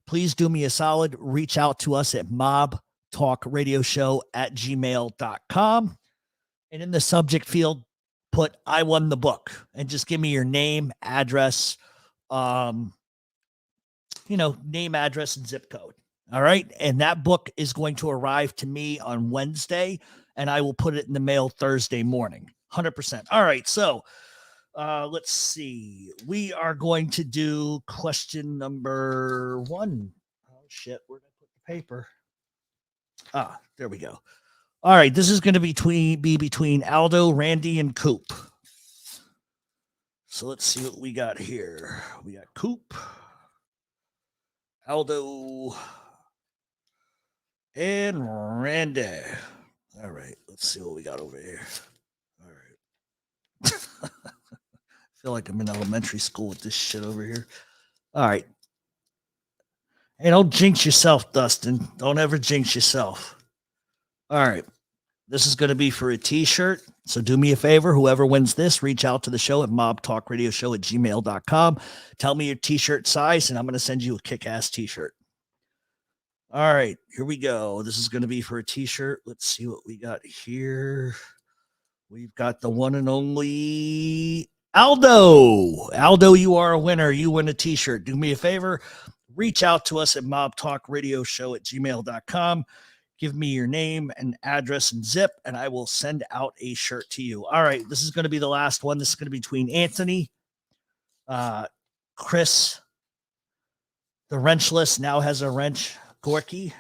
Please do me a solid. Reach out to us at mobtalkradioshow@gmail.com. And in the subject field, put I won the book and just give me your name, address, name, address, and zip code. All right. And that book is going to arrive to me on Wednesday, and I will put it in the mail Thursday morning. 100%. All right. So let's see. We are going to do question number 1. Oh, shit. Where did I put the paper? There we go. All right. This is going to be between Aldo, Randy, and Coop. So let's see what we got here. We got Coop, Aldo, and Randy. All right. Let's see what we got over here. All right. I feel like I'm in elementary school with this shit over here. All right. Hey, don't jinx yourself, Dustin. Don't ever jinx yourself. All right. This is going to be for a t-shirt. So do me a favor. Whoever wins this, reach out to the show at mobtalkradioshow@gmail.com. Tell me your t-shirt size, and I'm going to send you a kick-ass t-shirt. All right, here we go. This is going to be for a t-shirt. Let's see what we got here. We've got the one and only Aldo. Aldo, you are a winner. You win a t-shirt. Do me a favor. Reach out to us at mobtalkradioshow@gmail.com. Give me your name and address and zip, and I will send out a shirt to you. All right, this is going to be the last one. This is going to be between Anthony, Chris, the wrenchless, now has a wrench, Gorky,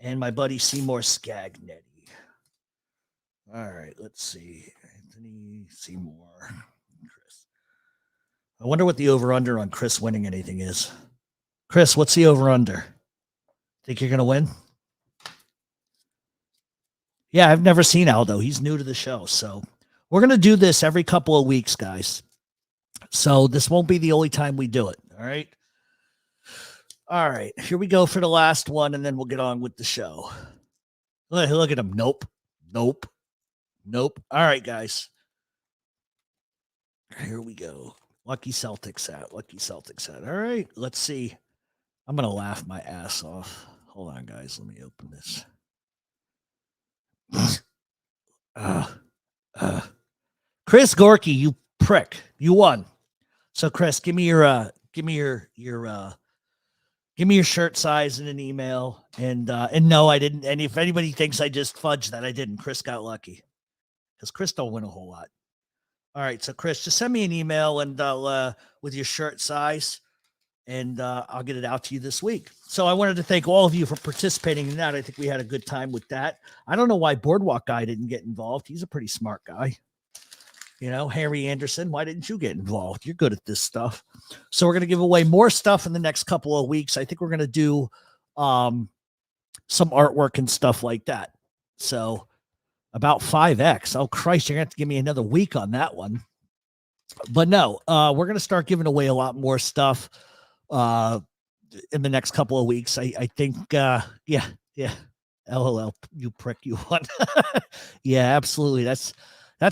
and my buddy Seymour Scagnetti. All right, let's see. Anthony, Seymour, Chris. I wonder what the over-under on Chris winning anything is. Chris, what's the over-under? Think you're going to win? Yeah, I've never seen Aldo. He's new to the show. So we're going to do this every couple of weeks, guys. So this won't be the only time we do it. All right. All right. Here we go for the last one, and then we'll get on with the show. Look at him. Nope. Nope. Nope. All right, guys. Here we go. Lucky Celtics hat. Lucky Celtics hat. All right. Let's see. I'm going to laugh my ass off. Hold on, guys. Let me open this. Chris Gorky, you prick. You won. So Chris, give me your shirt size in an email. And no, I didn't. And if anybody thinks I just fudged that, I didn't. Chris got lucky. Because Chris don't win a whole lot. All right, so Chris, just send me an email and with your shirt size, and I'll get it out to you this week. So I wanted to thank all of you for participating in that. I think we had a good time with that. I don't know why Boardwalk Guy didn't get involved. He's a pretty smart guy. You know, Harry Anderson, why didn't you get involved? You're good at this stuff. So we're going to give away more stuff in the next couple of weeks. I think we're going to do some artwork and stuff like that. So about 5X. Oh, Christ, you're going to have to give me another week on that one. But no, we're going to start giving away a lot more stuff in the next couple of weeks. I think, yeah. LOL, you prick, you won. Yeah, absolutely. That's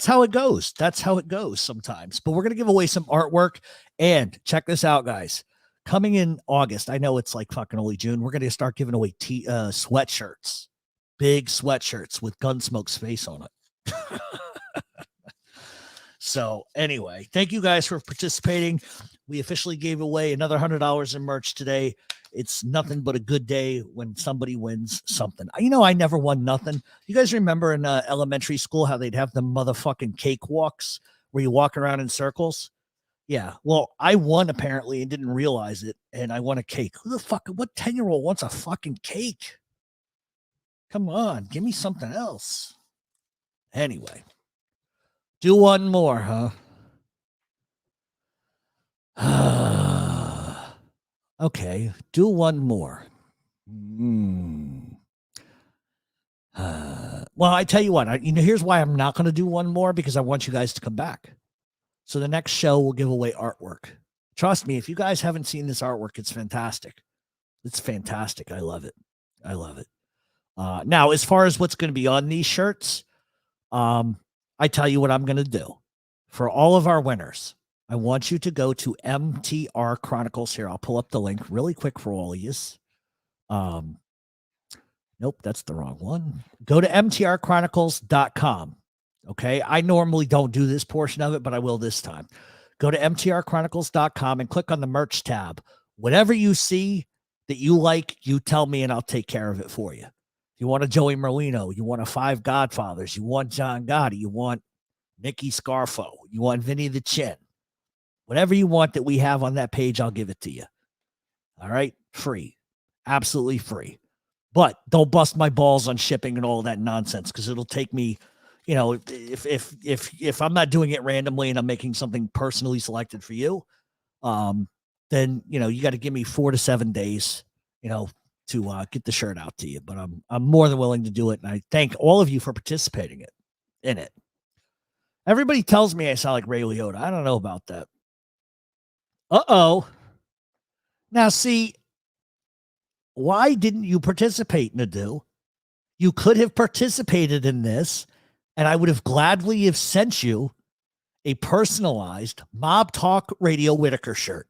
how it goes. That's how it goes sometimes. But we're going to give away some artwork. And check this out, guys. Coming in August, I know it's like fucking only June. We're going to start giving away sweatshirts. Big sweatshirts with Gunsmoke's face on it. So anyway, thank you guys for participating. We officially gave away another $100 in merch today. It's nothing but a good day when somebody wins something. You know, I never won nothing. You guys remember in elementary school how they'd have the motherfucking cake walks where you walk around in circles? Yeah. Well, I won apparently and didn't realize it. And I won a cake. Who the fuck, what 10-year-old wants a fucking cake? Come on, give me something else. Anyway, do one more, huh? Okay, do one more. Well, I tell you what, here's why I'm not going to do one more, because I want you guys to come back. So the next show we'll give away artwork. Trust me, if you guys haven't seen this artwork, it's fantastic. It's fantastic. I love it. I love it. Now, as far as what's going to be on these shirts, I tell you what I'm going to do. For all of our winners, I want you to go to MTR Chronicles here. I'll pull up the link really quick for all of you. Nope, that's the wrong one. Go to mtrchronicles.com. Okay, I normally don't do this portion of it, but I will this time. Go to mtrchronicles.com and click on the merch tab. Whatever you see that you like, you tell me and I'll take care of it for you. You want a Joey Merlino, you want a Five Godfathers, you want John Gotti, you want Nicky Scarfo, you want Vinny the Chin. Whatever you want that we have on that page, I'll give it to you. All right? Free. Absolutely free. But don't bust my balls on shipping and all that nonsense, because it'll take me, you know, if I'm not doing it randomly and I'm making something personally selected for you, then, you know, you got to give me 4 to 7 days, you know, to get the shirt out to you. But I'm more than willing to do it. And I thank all of you for participating in it. Everybody tells me I sound like Ray Liotta. I don't know about that. Uh-oh. Now, see, why didn't you participate, Nadu? You could have participated in this, and I would have gladly have sent you a personalized Mob Talk Radio Whitaker shirt.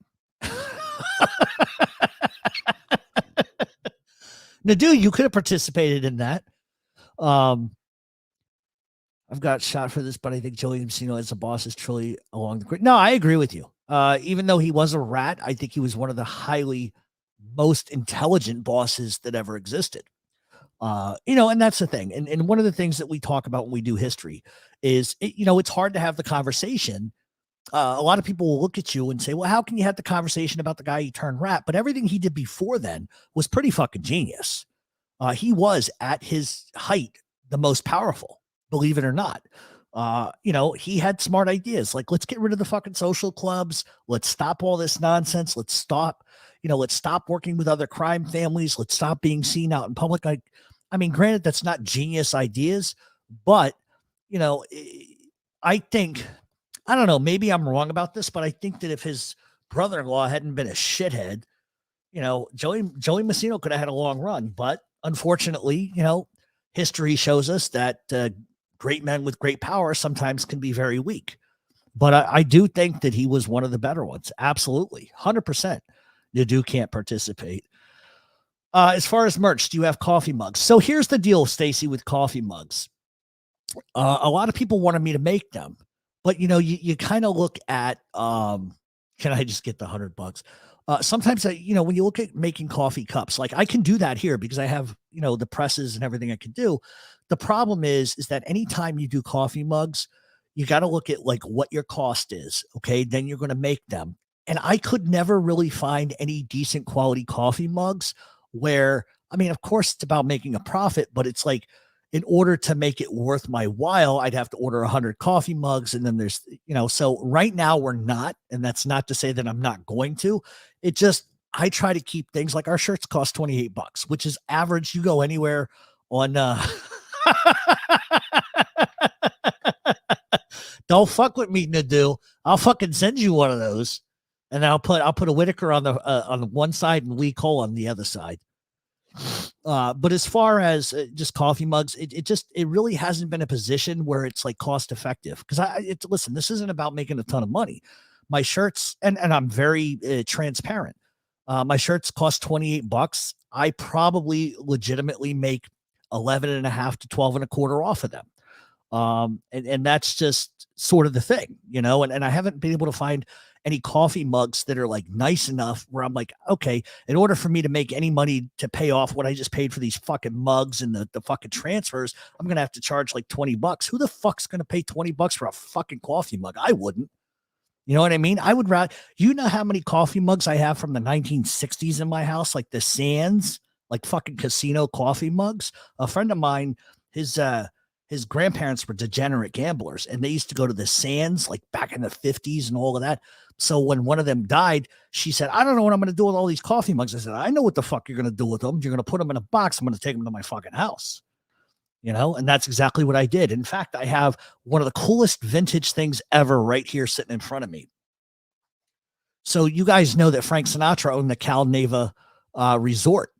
Nadu, you could have participated in that. I've got shot for this, but I think Joey Messino as a boss is truly along the great. No, I agree with you. Even though he was a rat, I think he was one of the highly most intelligent bosses that ever existed. And that's the thing. And one of the things that we talk about when we do history is, it's hard to have the conversation. A lot of people will look at you and say, well, how can you have the conversation about the guy he turned rat? But everything he did before then was pretty fucking genius. He was at his height the most powerful, believe it or not. He had smart ideas like, let's get rid of the fucking social clubs. Let's stop all this nonsense. Let's stop working with other crime families. Let's stop being seen out in public. Granted, that's not genius ideas, but, I think, I don't know, maybe I'm wrong about this, but I think that if his brother-in-law hadn't been a shithead, Joey Messino could have had a long run. But unfortunately, history shows us that great men with great power sometimes can be very weak. But I do think that he was one of the better ones. Absolutely. 100%. Nadu can't participate. As far as merch, do you have coffee mugs? So here's the deal, Stacy, with coffee mugs. A lot of people wanted me to make them, but you kind of look at, can I just get the $100? Sometimes, when you look at making coffee cups, like I can do that here because I have, the presses and everything I can do. The problem is that anytime you do coffee mugs, you got to look at like what your cost is. Okay. Then you're going to make them. And I could never really find any decent quality coffee mugs where, of course it's about making a profit, but it's like, in order to make it worth my while, I'd have to order 100 coffee mugs. And then there's, so right now we're not, and that's not to say that I'm not going to. It just, I try to keep things like our shirts cost $28, which is average. You go anywhere on, don't fuck with me, Nadu. I'll fucking send you one of those. And then I'll put a Whitaker on the one side and Lee Cole on the other side. But as far as just coffee mugs, it really hasn't been a position where it's like cost effective. Because listen, this isn't about making a ton of money. My shirts, and I'm very transparent. My shirts cost $28. I probably legitimately make 11.5 to 12.25 off of them. And that's just sort of the thing, and I haven't been able to find any coffee mugs that are like nice enough where I'm like, okay, in order for me to make any money to pay off what I just paid for these fucking mugs and the fucking transfers, I'm going to have to charge like $20. Who the fuck's going to pay $20 for a fucking coffee mug? I wouldn't. You know what I mean? I would rather, how many coffee mugs I have from the 1960s in my house, like the Sands, like fucking casino coffee mugs. A friend of mine, his grandparents were degenerate gamblers, and they used to go to the Sands like back in the 50s and all of that. So when one of them died, she said, I don't know what I'm going to do with all these coffee mugs. I said, I know what the fuck you're going to do with them. You're going to put them in a box. I'm going to take them to my fucking house. And that's exactly what I did. In fact, I have one of the coolest vintage things ever right here sitting in front of me. So you guys know that Frank Sinatra owned the Cal Neva resort.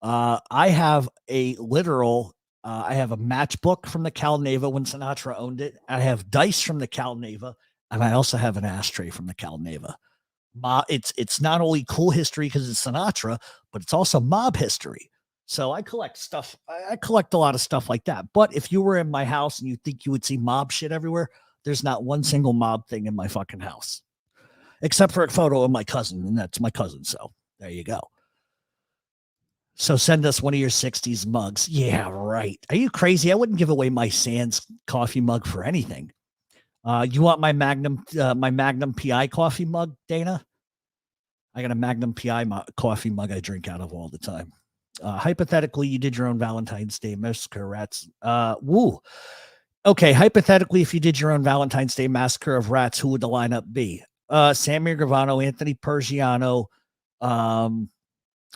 I have a literal, I have a matchbook from the Cal Neva when Sinatra owned it. I have dice from the Cal Neva, and I also have an ashtray from the Cal Neva. It's not only cool history because it's Sinatra, but it's also mob history. So I collect stuff. I collect a lot of stuff like that. But if you were in my house and you think you would see mob shit everywhere, there's not one single mob thing in my fucking house, except for a photo of my cousin, and that's my cousin. So there you go. So send us one of your 60s mugs. Yeah, right. Are you crazy? I wouldn't give away my Sands coffee mug for anything. You want my Magnum PI coffee mug, Dana? I got a Magnum PI coffee mug I drink out of all the time. Hypothetically, you did your own Valentine's Day massacre rats. Woo. Okay, hypothetically, if you did your own Valentine's Day massacre of rats, who would the lineup be? Sammy Gravano, Anthony Pergiano,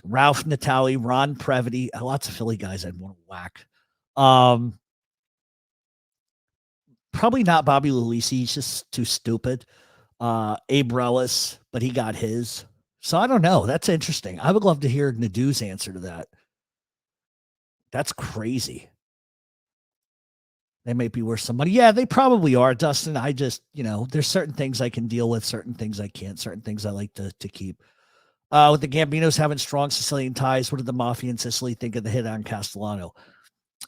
Ralph Natali, Ron Previty, lots of Philly guys I'd want to whack. Probably not Bobby Lulisi. He's just too stupid. Abe Rellis, but he got his. So I don't know. That's interesting. I would love to hear Nadu's answer to that. That's crazy. They may be worth some money. Yeah, they probably are, Dustin. I just, there's certain things I can deal with, certain things I can't, certain things I like to keep. With the Gambinos having strong Sicilian ties, what did the Mafia in Sicily think of the hit on Castellano?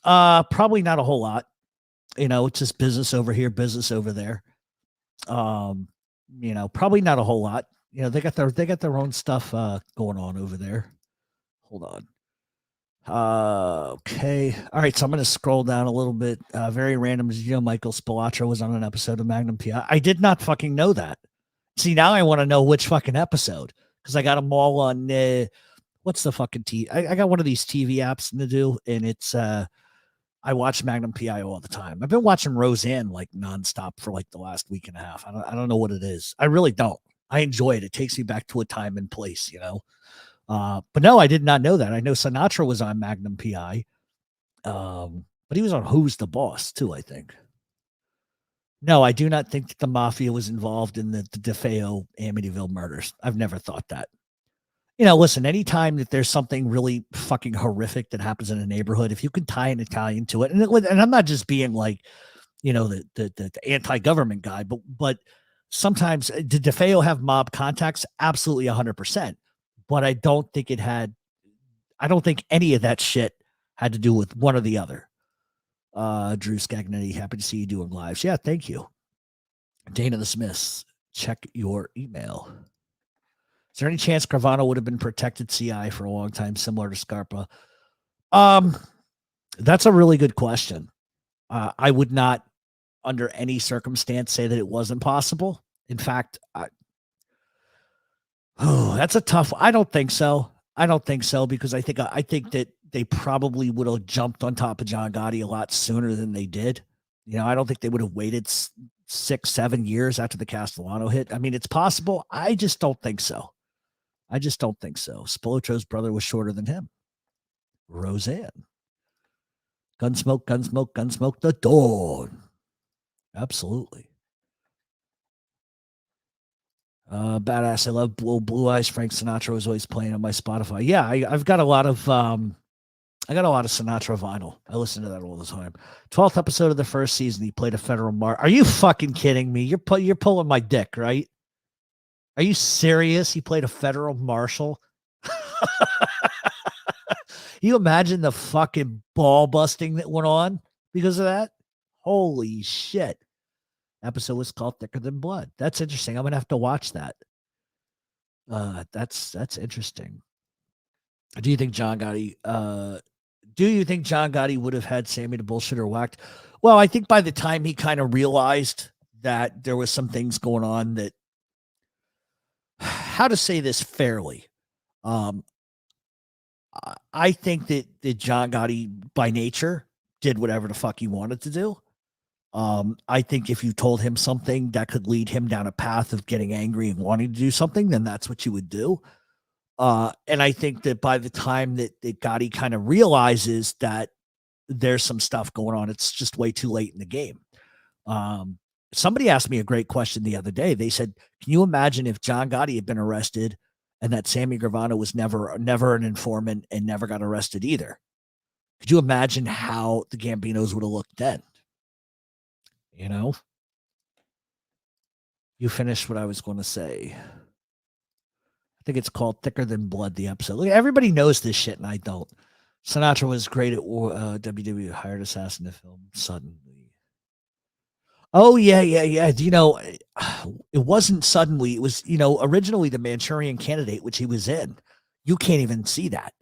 Probably not a whole lot. It's just business over here, business over there. Probably not a whole lot. They got their own stuff going on over there. Hold on. Okay. All right. So I'm going to scroll down a little bit. Very random. Michael Spilotro was on an episode of Magnum PI. I did not fucking know that. See, now I want to know which fucking episode because I got them all on. What's the fucking TV? I got one of these TV apps to do, and it's I watch Magnum PI all the time. I've been watching Roseanne like nonstop for like the last week and a half. I don't know what it is. I really don't. I enjoy it. It takes me back to a time and place, But no, I did not know that. I know Sinatra was on Magnum PI. But he was on Who's the Boss too, I think. No, I do not think that the Mafia was involved in the DeFeo Amityville murders. I've never thought that. Listen, anytime that there's something really fucking horrific that happens in a neighborhood, if you can tie an Italian to it, and I'm not just being like, the anti-government guy, but sometimes did DeFeo have mob contacts? Absolutely 100%. But I don't think any of that shit had to do with one or the other. Drew Scagnetti, happy to see you doing lives. Yeah, thank you. Dana the Smiths, check your email. Is there any chance Gravano would have been protected CI for a long time, similar to Scarpa? That's a really good question. I would not, under any circumstance, say that it wasn't possible. In fact, that's a tough. I don't think so. Because I think that they probably would have jumped on top of John Gotti a lot sooner than they did. I don't think they would have waited 6-7 years after the Castellano hit. I mean, it's possible. I just don't think so. Spilotro's brother was shorter than him. Roseanne. Gunsmoke, the dawn. Absolutely. Badass. I love Blue Eyes. Frank Sinatra was always playing on my Spotify. Yeah, I've got a lot of Sinatra vinyl. I listen to that all the time. 12th episode of the first season, he played a federal marshal. Are you fucking kidding me? You're pulling my dick, right? Are you serious? He played a federal marshal. You imagine the fucking ball busting that went on because of that? Holy shit. Episode was called Thicker Than Blood. That's interesting. I'm going to have to watch that. That's interesting. Do you think John Gotti would have had Sammy the Bullshitter whacked? Well, I think by the time he kind of realized that there was some things going on that, how to say this fairly, I think that John Gotti by nature did whatever the fuck he wanted to do. I think if you told him something that could lead him down a path of getting angry and wanting to do something, then that's what you would do. And I think that by the time that Gotti kind of realizes that there's some stuff going on, it's just way too late in the game. Somebody asked me a great question the other day. They said, can you imagine if John Gotti had been arrested and that Sammy Gravano was never an informant and never got arrested either? Could you imagine how the Gambinos would have looked then? You finished what I was going to say. I think it's called Thicker Than Blood, the episode. Look, everybody knows this shit, and I don't. Sinatra was great at WWE, hired assassin to film suddenly. Oh, yeah. It wasn't suddenly. It was, originally the Manchurian Candidate, which he was in. You can't even see that.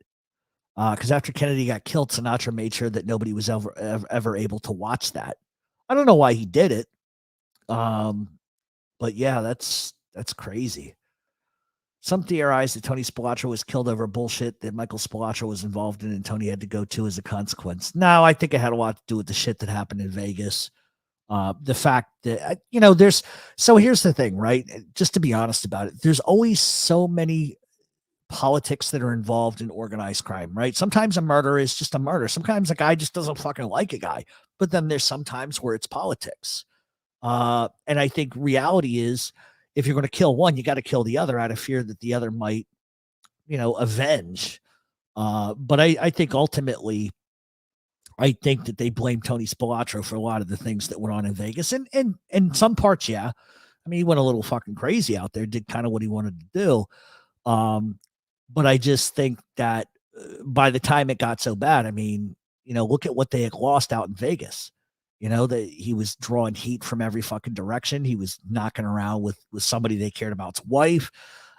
Because after Kennedy got killed, Sinatra made sure that nobody was ever able to watch that. I don't know why he did it. But yeah, that's crazy. Some theorize that Tony Spilotro was killed over bullshit that Michael Spilotro was involved in and Tony had to go to as a consequence. No, I think it had a lot to do with the shit that happened in Vegas. The fact that, here's the thing, right? Just to be honest about it, there's always so many politics that are involved in organized crime, right? Sometimes a murder is just a murder. Sometimes a guy just doesn't fucking like a guy, but then there's sometimes where it's politics. And I think reality is, if you're going to kill one, you got to kill the other out of fear that the other might, avenge. But I think ultimately, I think that they blame Tony Spilotro for a lot of the things that went on in Vegas, and in some parts, yeah. I mean, he went a little fucking crazy out there, did kind of what he wanted to do. But I just think that by the time it got so bad, I mean, look at what they had lost out in Vegas. That he was drawing heat from every fucking direction. He was knocking around with somebody they cared about's wife.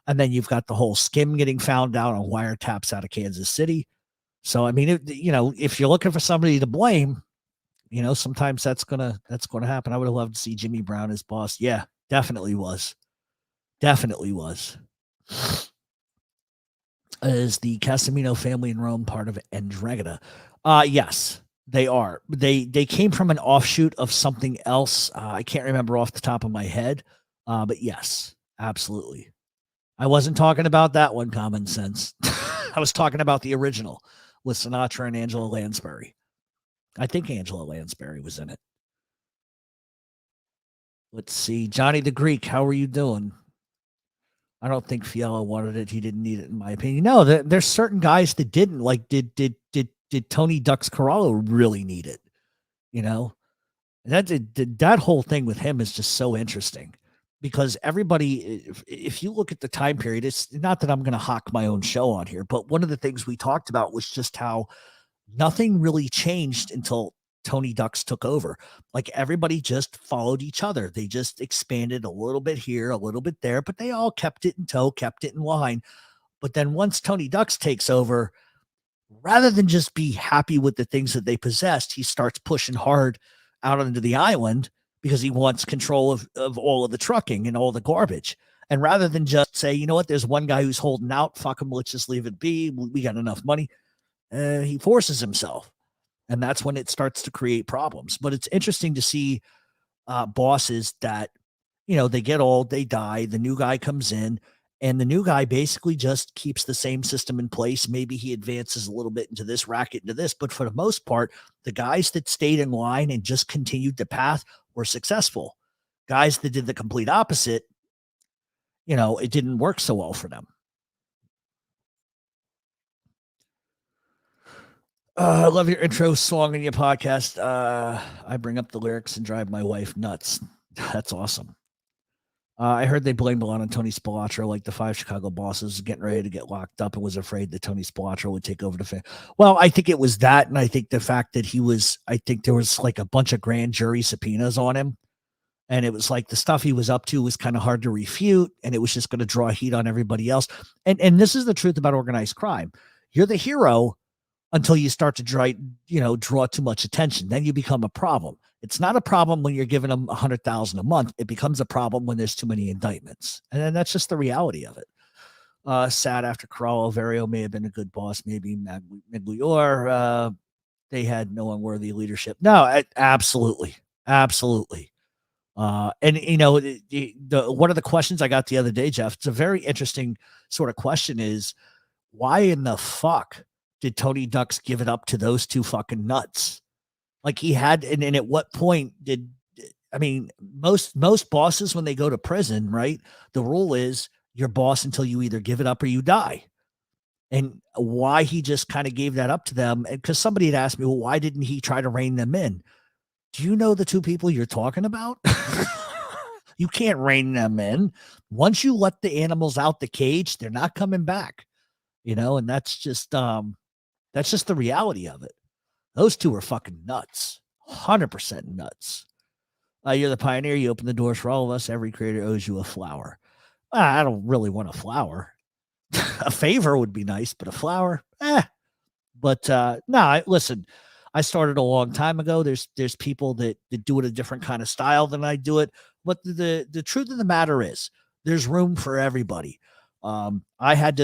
And then you've got the whole skim getting found out on wiretaps out of Kansas City. So I mean, if you're looking for somebody to blame, sometimes that's gonna happen. I would have loved to see Jimmy Brown as boss. Yeah, definitely was. Definitely was. Is the Casemino family in Rome part of Andromeda? Yes, they are. They came from an offshoot of something else. I can't remember off the top of my head, but yes, absolutely. I wasn't talking about that one, Common Sense. I was talking about the original with Sinatra and Angela Lansbury. I think Angela Lansbury was in it. Let's see. Johnny the Greek, how are you doing? I don't think Fiala wanted it. He didn't need it, in my opinion. No, there's certain guys that didn't. Like, did Tony Ducks Corallo really need it? You know, that whole thing with him is just so interesting because everybody, if you look at the time period, it's not that I'm going to hawk my own show on here, but one of the things we talked about was just how nothing really changed until Tony Ducks took over. Like everybody just followed each other. They just expanded a little bit here, a little bit there, but they all kept it in tow, kept it in line. But then once Tony Ducks takes over, rather than just be happy with the things that they possessed, he starts pushing hard out onto the island because he wants control of all of the trucking and all the garbage. And rather than just say, you know what, there's one guy who's holding out, fuck him, let's just leave it be. We got enough money. He forces himself. And that's when it starts to create problems. But it's interesting to see bosses that, they get old, they die, the new guy comes in, and the new guy basically just keeps the same system in place. Maybe he advances a little bit into this racket, into this, but for the most part, the guys that stayed in line and just continued the path were successful. Guys that did the complete opposite, it didn't work so well for them. I love your intro song in your podcast. I bring up the lyrics and drive my wife nuts. That's awesome. I heard they blamed a lot on Tony Spilotro, like the 5 Chicago bosses getting ready to get locked up and was afraid that Tony Spilotro would take over the fan. Well, I think it was that. And I think the fact that I think there was like a bunch of grand jury subpoenas on him. And it was like the stuff he was up to was kind of hard to refute. And it was just going to draw heat on everybody else. And this is the truth about organized crime. You're the hero until you start to draw too much attention. Then you become a problem. It's not a problem when you're giving them $100,000 a month. It becomes a problem when there's too many indictments. And then that's just the reality of it. Sad after Corallo, Vario may have been a good boss. Maybe Migliore. They had no unworthy leadership. No, absolutely. Absolutely. And one of the questions I got the other day, Jeff, it's a very interesting sort of question is why in the fuck did Tony Ducks give it up to those two fucking nuts? Like he had, and at what point most bosses, when they go to prison, right? The rule is you're boss until you either give it up or you die. And why he just kind of gave that up to them. And because somebody had asked me, well, why didn't he try to rein them in? Do you know the two people you're talking about? You can't rein them in. Once you let the animals out the cage, they're not coming back, and that's just the reality of it. Those two are fucking nuts. 100% nuts. You're the pioneer. You open the doors for all of us. Every creator owes you a flower. I don't really want a flower. A favor would be nice, but a flower, But no, listen, I started a long time ago. There's people that do it a different kind of style than I do it. But the truth of the matter is there's room for everybody. I had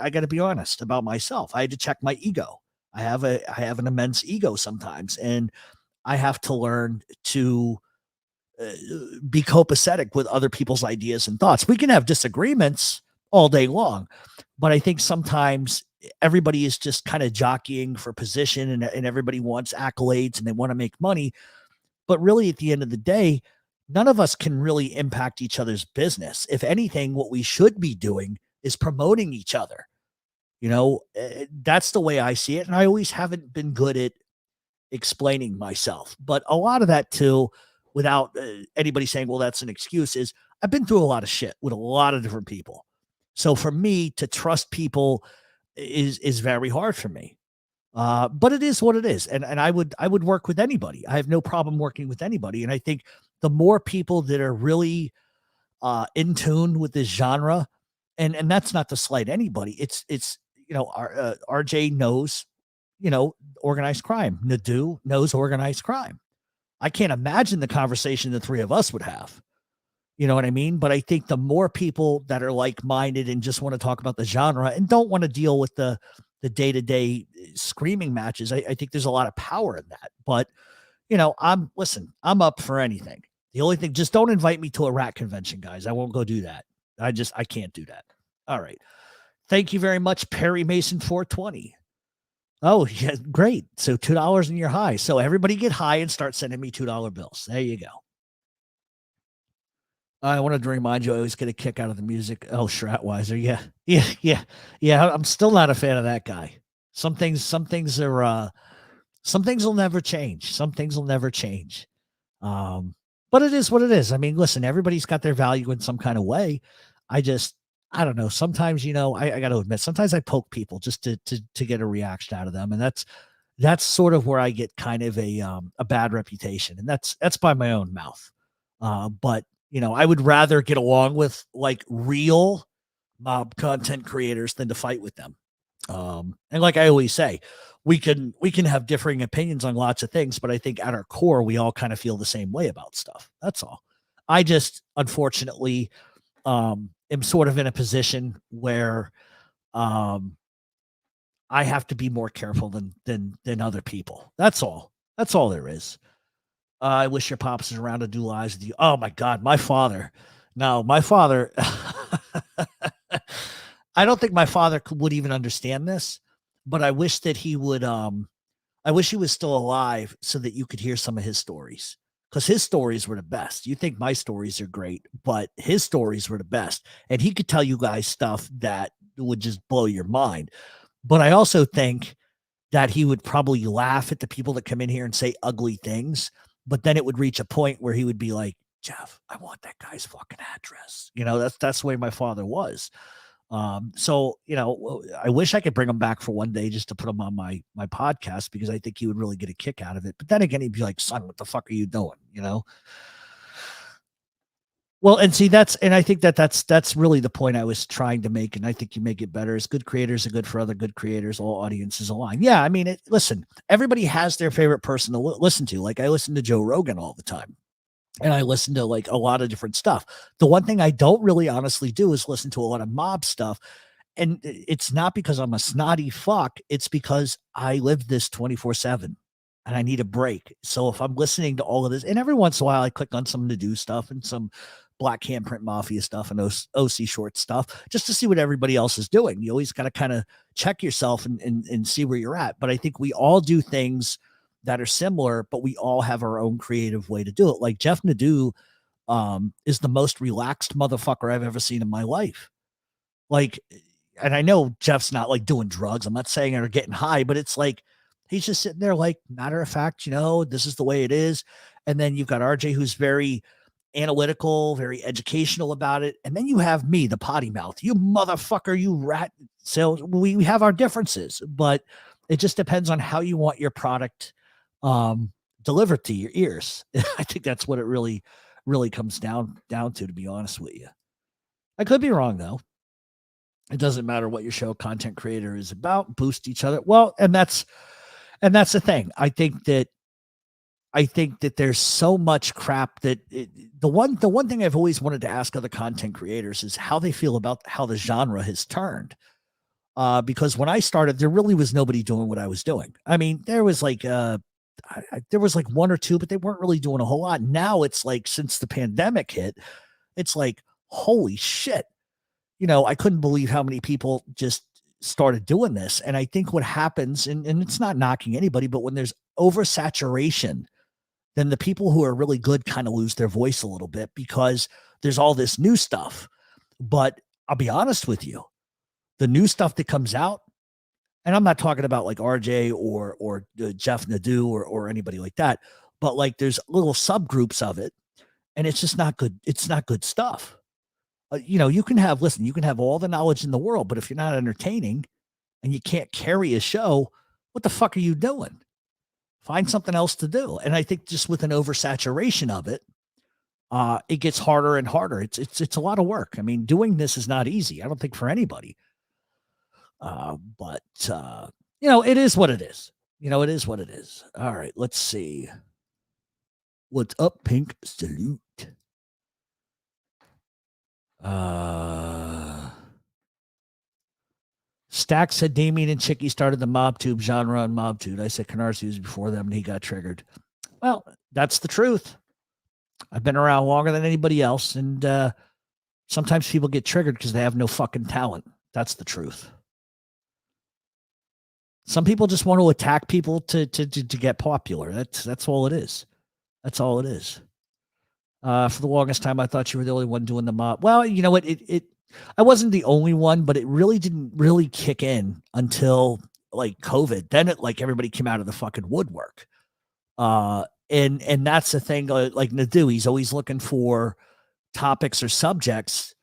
I got to be honest about myself. I had to check my ego. I have an immense ego sometimes, and I have to learn to be copacetic with other people's ideas and thoughts. We can have disagreements all day long, but I think sometimes everybody is just kind of jockeying for position and everybody wants accolades and they want to make money. But really, at the end of the day, none of us can really impact each other's business. If anything, what we should be doing is promoting each other. That's the way I see it. And I always haven't been good at explaining myself. But a lot of that too, without anybody saying, well, that's an excuse, is I've been through a lot of shit with a lot of different people. So for me to trust people is very hard for me. But it is what it is. And I would work with anybody. I have no problem working with anybody. And I think the more people that are really in tune with this genre, and that's not to slight anybody. It's RJ knows, organized crime. Nadu knows organized crime. I can't imagine the conversation the three of us would have. You know what I mean? But I think the more people that are like-minded and just want to talk about the genre and don't want to deal with the day-to-day screaming matches, I think there's a lot of power in that. But I'm up for anything. The only thing, just don't invite me to a rat convention, guys. I won't go do that. I can't do that. All right. Thank you very much, Perry Mason 420. Oh, yeah, great. So $2 in your high. So everybody get high and start sending me $2 bills. There you go. I wanted to remind you, I always get a kick out of the music. Oh, Stratweiser. Yeah. I'm still not a fan of that guy. Some things will never change. Some things will never change. But it is what it is. I mean, listen, everybody's got their value in some kind of way. I don't know. Sometimes, I got to admit, sometimes I poke people just to get a reaction out of them. And that's sort of where I get kind of a bad reputation. And that's by my own mouth. But I would rather get along with like real mob content creators than to fight with them. And like I always say, we can have differing opinions on lots of things, but I think at our core, we all kind of feel the same way about stuff. That's all. I just, unfortunately, am sort of in a position where, I have to be more careful than other people. That's all. That's all there is. I wish your pops was around to do lives with you. Oh my God, my father. No, my father. I don't think my father would even understand this, but I wish that he would. I wish he was still alive so that you could hear some of his stories, because his stories were the best. You think my stories are great, but his stories were the best, and he could tell you guys stuff that would just blow your mind. But I also think that he would probably laugh at the people that come in here and say ugly things, but then it would reach a point where he would be like, Jeff, I want that guy's fucking address. That's the way my father was. So, I wish I could bring him back for one day just to put him on my podcast, because I think he would really get a kick out of it. But then again, he'd be like, son, what the fuck are you doing? Well, and see, I think that's really the point I was trying to make. And I think you make it better. As good creators are good for other good creators, all audiences align. Yeah. I mean, listen, everybody has their favorite person to listen to. Like, I listen to Joe Rogan all the time. And I listen to like a lot of different stuff. The one thing I don't really honestly do is listen to a lot of mob stuff. And it's not because I'm a snotty fuck. It's because I live this 24/7 and I need a break. So if I'm listening to all of this, and every once in a while I click on some to do stuff and some Black Handprint Mafia stuff and OC short stuff, just to see what everybody else is doing. You always got to kind of check yourself and see where you're at. But I think we all do things that are similar, but we all have our own creative way to do it. Like Jeff Nadeau is the most relaxed motherfucker I've ever seen in my life. Like, and I know Jeff's not like doing drugs. I'm not saying or getting high, but it's like, he's just sitting there like, matter of fact, this is the way it is. And then you've got RJ, who's very analytical, very educational about it. And then you have me, the potty mouth, you motherfucker, you rat. So we have our differences, but it just depends on how you want your product delivered to your ears. I think that's what it really comes down to be honest with you. I could be wrong though. It doesn't matter what your show content creator is about, boost each other. Well, and that's the thing. I think that there's so much crap that the one thing I've always wanted to ask other content creators is how they feel about how the genre has turned. Because when I started, there really was nobody doing what I was doing. I mean, there was like there was like one or two, but they weren't really doing a whole lot. Now it's like, since the pandemic hit, it's like, holy shit. I couldn't believe how many people just started doing this. And I think what happens, and it's not knocking anybody, but when there's oversaturation, then the people who are really good kind of lose their voice a little bit, because there's all this new stuff. But I'll be honest with you, the new stuff that comes out, And I'm not talking about like RJ or Jeff Nadeau or anybody like that, but like there's little subgroups of it, and it's just not good. It's not good stuff. You can have listen, you can have all the knowledge in the world, but if you're not entertaining and you can't carry a show, what the fuck are you doing? Find something else to do. And I think just with an oversaturation of it, it gets harder and harder. It's a lot of work. I mean, doing this is not easy. I don't think for anybody. But it is what it is. It is what it is. All right, let's see. What's up, Pink? Salute. Stack said Damien and Chicky started the MobTube genre on MobTube. I said Canarsie was before them and he got triggered. Well, that's the truth. I've been around longer than anybody else, and sometimes people get triggered because they have no fucking talent. That's the truth. Some people just want to attack people to get popular. That's all it is. That's all it is. For the longest time, I thought you were the only one doing the mob. Well, you know what? I wasn't the only one, but it really didn't really kick in until like COVID. Then everybody came out of the fucking woodwork. And that's the thing. Like Nadeau, he's always looking for topics or subjects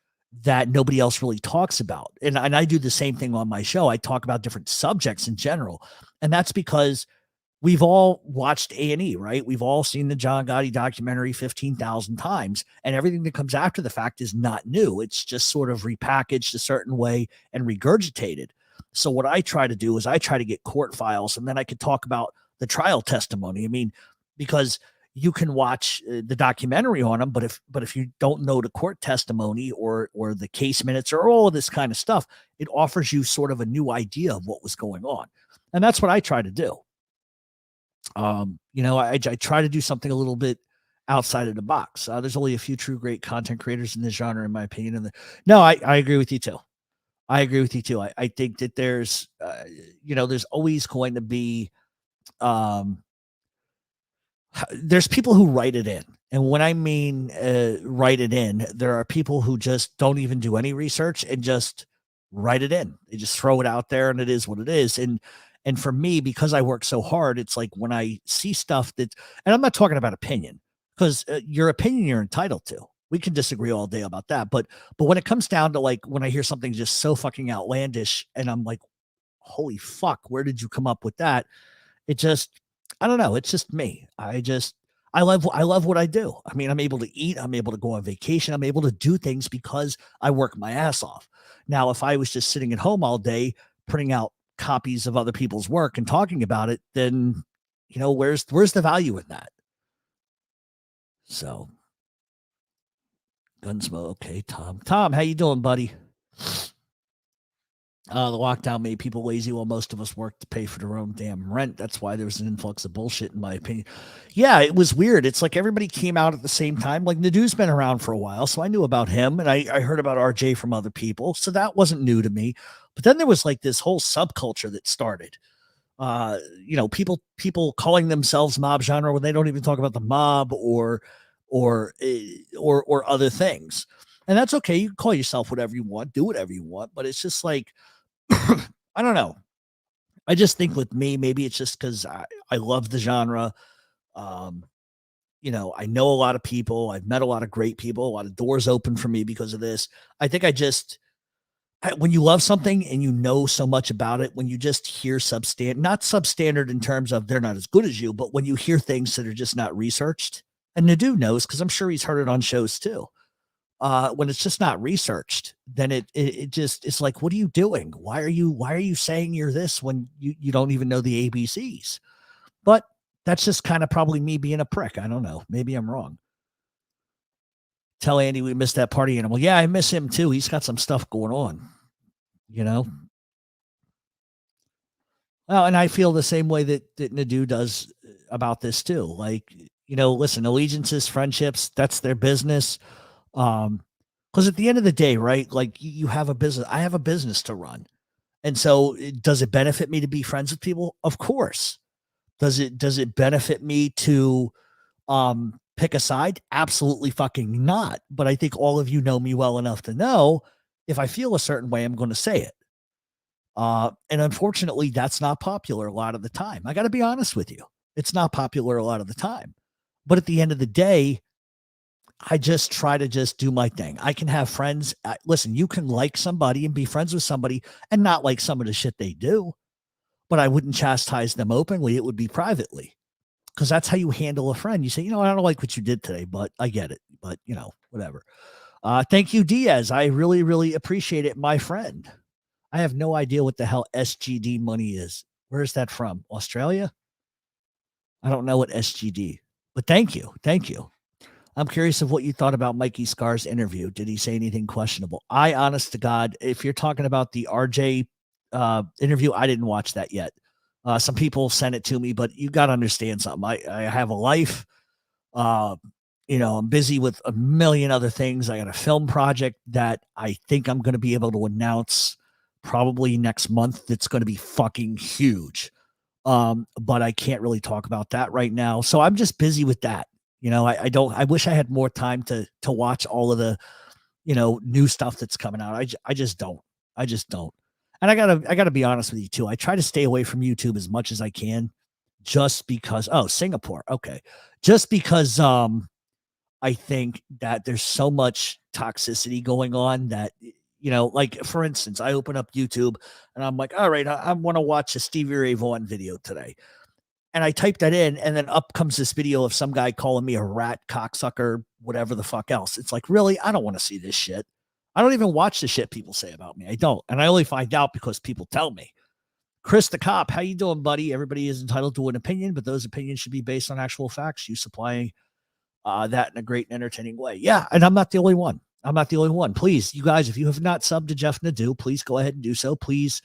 that nobody else really talks about. And I do the same thing on my show. I talk about different subjects in general. And that's because we've all watched A&E, right? We've all seen the John Gotti documentary 15,000 times, and everything that comes after the fact is not new. It's just sort of repackaged a certain way and regurgitated. So what I try to do is I try to get court files, and then I could talk about the trial testimony. I mean, because you can watch the documentary on them, but if you don't know the court testimony or the case minutes or all of this kind of stuff, it offers you sort of a new idea of what was going on. And that's what I try to do. I try to do something a little bit outside of the box. There's only a few true great content creators in this genre, in my opinion. And no, I agree with you too. I agree with you too. I think that there's always going to be, there's people who write it in. And when I mean write it in, there are people who just don't even do any research and just write it in. They just throw it out there and it is what it is. And for me, because I work so hard, it's like when I see stuff and I'm not talking about opinion, because your opinion you're entitled to. We can disagree all day about that. But when it comes down to like when I hear something just so fucking outlandish and I'm like, holy fuck, where did you come up with that? It just, I don't know. It's just me. I love what I do. I mean, I'm able to eat. I'm able to go on vacation. I'm able to do things because I work my ass off. Now, if I was just sitting at home all day printing out copies of other people's work and talking about it, then where's the value in that? So Gunsmoke. Okay, Tom, how you doing, buddy? The lockdown made people lazy while most of us worked to pay for their own damn rent. That's why there was an influx of bullshit, in my opinion. Yeah, it was weird. It's like everybody came out at the same time. Like Nadeau's been around for a while, so I knew about him, and I heard about RJ from other people, so that wasn't new to me. But then there was like this whole subculture that started. People calling themselves mob genre when they don't even talk about the mob or other things. And that's okay. You can call yourself whatever you want, do whatever you want, but it's just like, I don't know. I just think with me, maybe it's just because I love the genre. I know a lot of people. I've met a lot of great people. A lot of doors open for me because of this. I think when you love something and you know so much about it, when you just hear not substandard in terms of they're not as good as you, but when you hear things that are just not researched, and Nadeau knows because I'm sure he's heard it on shows too. When it's just not researched, then it's like, what are you doing? Why are you saying you're this when you don't even know the ABCs? But that's just kind of probably me being a prick. I don't know. Maybe I'm wrong. Tell Andy we missed that party animal. Yeah, I miss him too. He's got some stuff going on, Well, and I feel the same way that Nadeau does about this too. Like, listen, allegiances, friendships, that's their business. Because at the end of the day, right, like you have a business, I have a business to run. And so does it benefit me to be friends with people? Of course. Does it benefit me to pick a side? Absolutely fucking not. But I think all of you know me well enough to know if I feel a certain way, I'm going to say it. And unfortunately, that's not popular a lot of the time. I got to be honest with you. It's not popular a lot of the time. But at the end of the day, I just try to just do my thing. I can have friends. Listen, you can like somebody and be friends with somebody and not like some of the shit they do, but I wouldn't chastise them openly. It would be privately because that's how you handle a friend. You say, you know, I don't like what you did today, but I get it. But, you know, whatever. Thank you, Diaz. I really, really appreciate it, my friend. I have no idea what the hell SGD money is. Where is that from? Australia? I don't know what SGD, but thank you. Thank you. I'm curious of what you thought about Mikey Scar's interview. Did he say anything questionable? Honest to God, if you're talking about the RJ interview, I didn't watch that yet. Some people sent it to me, but you got to understand something. I have a life. Uh, you know, I'm busy with a million other things. I got a film project that I think I'm going to be able to announce probably next month. That's going to be fucking huge. But I can't really talk about that right now. So I'm just busy with that. You know, I don't, I wish I had more time to watch all of the, you know, new stuff that's coming out. I just don't. I just don't. And I gotta be honest with you too. I try to stay away from YouTube as much as I can just because, oh, Singapore. Okay. Just because, I think that there's so much toxicity going on that, you know, like for instance, I open up YouTube and I'm like, all right, I want to watch a Stevie Ray Vaughan video today. And I type that in, and then up comes this video of some guy calling me a rat, cocksucker, whatever the fuck else. It's like, really? I don't want to see this shit. I don't even watch the shit people say about me. I don't. And I only find out because people tell me. Chris the Cop, how you doing, buddy? Everybody is entitled to an opinion, but those opinions should be based on actual facts. You supplying that in a great and entertaining way. Yeah, and I'm not the only one. I'm not the only one. Please, you guys, if you have not subbed to Jeff Nadeau, please go ahead and do so. Please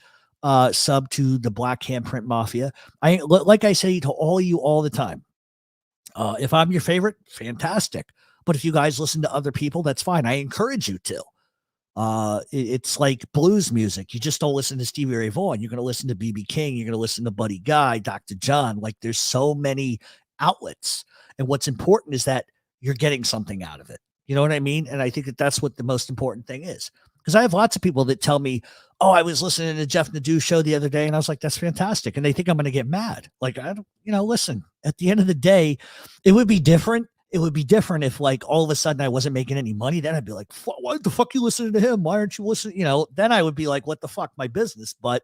sub to the Black Handprint Mafia. Like I say to all of you all the time, if I'm your favorite, fantastic. But if you guys listen to other people, that's fine. I encourage you to. It's like blues music. You just don't listen to Stevie Ray Vaughan. You're going to listen to BB King. You're going to listen to Buddy Guy, Dr. John. Like there's so many outlets. And what's important is that you're getting something out of it. You know what I mean? And I think that that's what the most important thing is. Because I have lots of people that tell me, oh, I was listening to Jeff Nadeau show the other day. And I was like, that's fantastic. And they think I'm going to get mad. Like, I don't, you know, listen, at the end of the day, it would be different. It would be different if like all of a sudden I wasn't making any money. Then I'd be like, why the fuck you listening to him? Why aren't you listening? You know, then I would be like, what the fuck, my business. But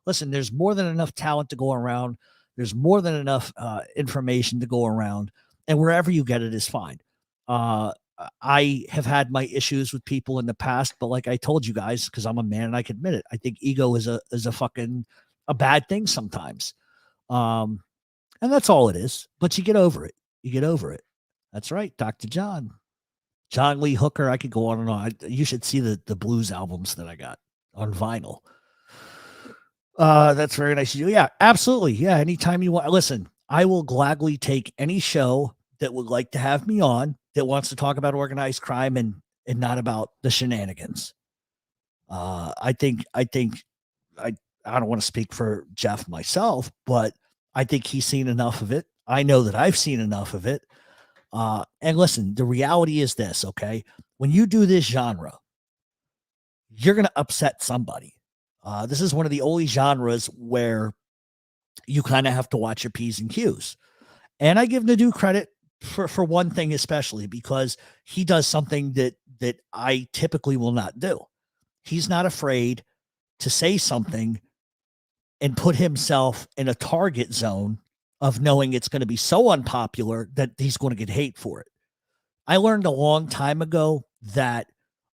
listen, there's more than enough talent to go around. There's more than enough information to go around. And wherever you get it is fine. I have had my issues with people in the past, but like I told you guys, because I'm a man and I can admit it, I think ego is a fucking a bad thing sometimes. And that's all it is. But you get over it. You get over it. That's right, Dr. John. John Lee Hooker. I could go on and on. You should see the blues albums that I got on vinyl. That's very nice of you. Yeah, absolutely. Yeah, anytime you want. Listen, I will gladly take any show that would like to have me on that wants to talk about organized crime and not about the shenanigans. I I don't want to speak for Jeff myself, but I think he's seen enough of it. I know that I've seen enough of it. And listen, the reality is this, okay? When you do this genre, you're going to upset somebody. This is one of the only genres where you kind of have to watch your P's and Q's. And I give Nadeau credit for one thing, especially because he does something that I typically will not do. He's not afraid to say something and put himself in a target zone of knowing it's going to be so unpopular that he's going to get hate for it. I learned a long time ago that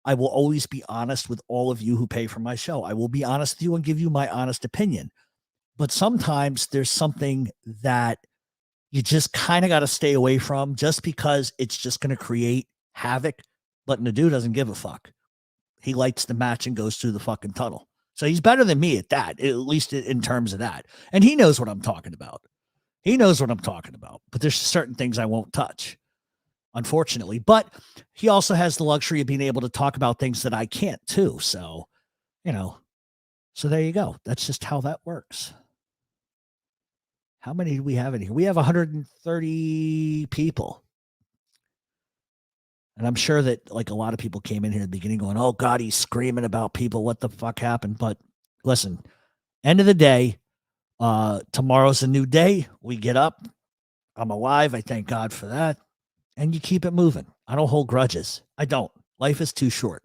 I will always be honest with all of you who pay for my show. I will be honest with you and give you my honest opinion. But sometimes there's something that you just kind of got to stay away from just because it's just going to create havoc. But Nadeau doesn't give a fuck. He lights the match and goes through the fucking tunnel. So he's better than me at that, at least in terms of that. And he knows what I'm talking about. He knows what I'm talking about. But there's certain things I won't touch, unfortunately. But he also has the luxury of being able to talk about things that I can't too. So, you know, so there you go. That's just how that works. How many do we have in here? We have 130 people. And I'm sure that like a lot of people came in here at the beginning going, oh God, he's screaming about people. What the fuck happened? But listen, End of the day, tomorrow's a new day. We get up. I'm alive. I thank God for that. And you keep it moving. I don't hold grudges. I don't. Life is too short.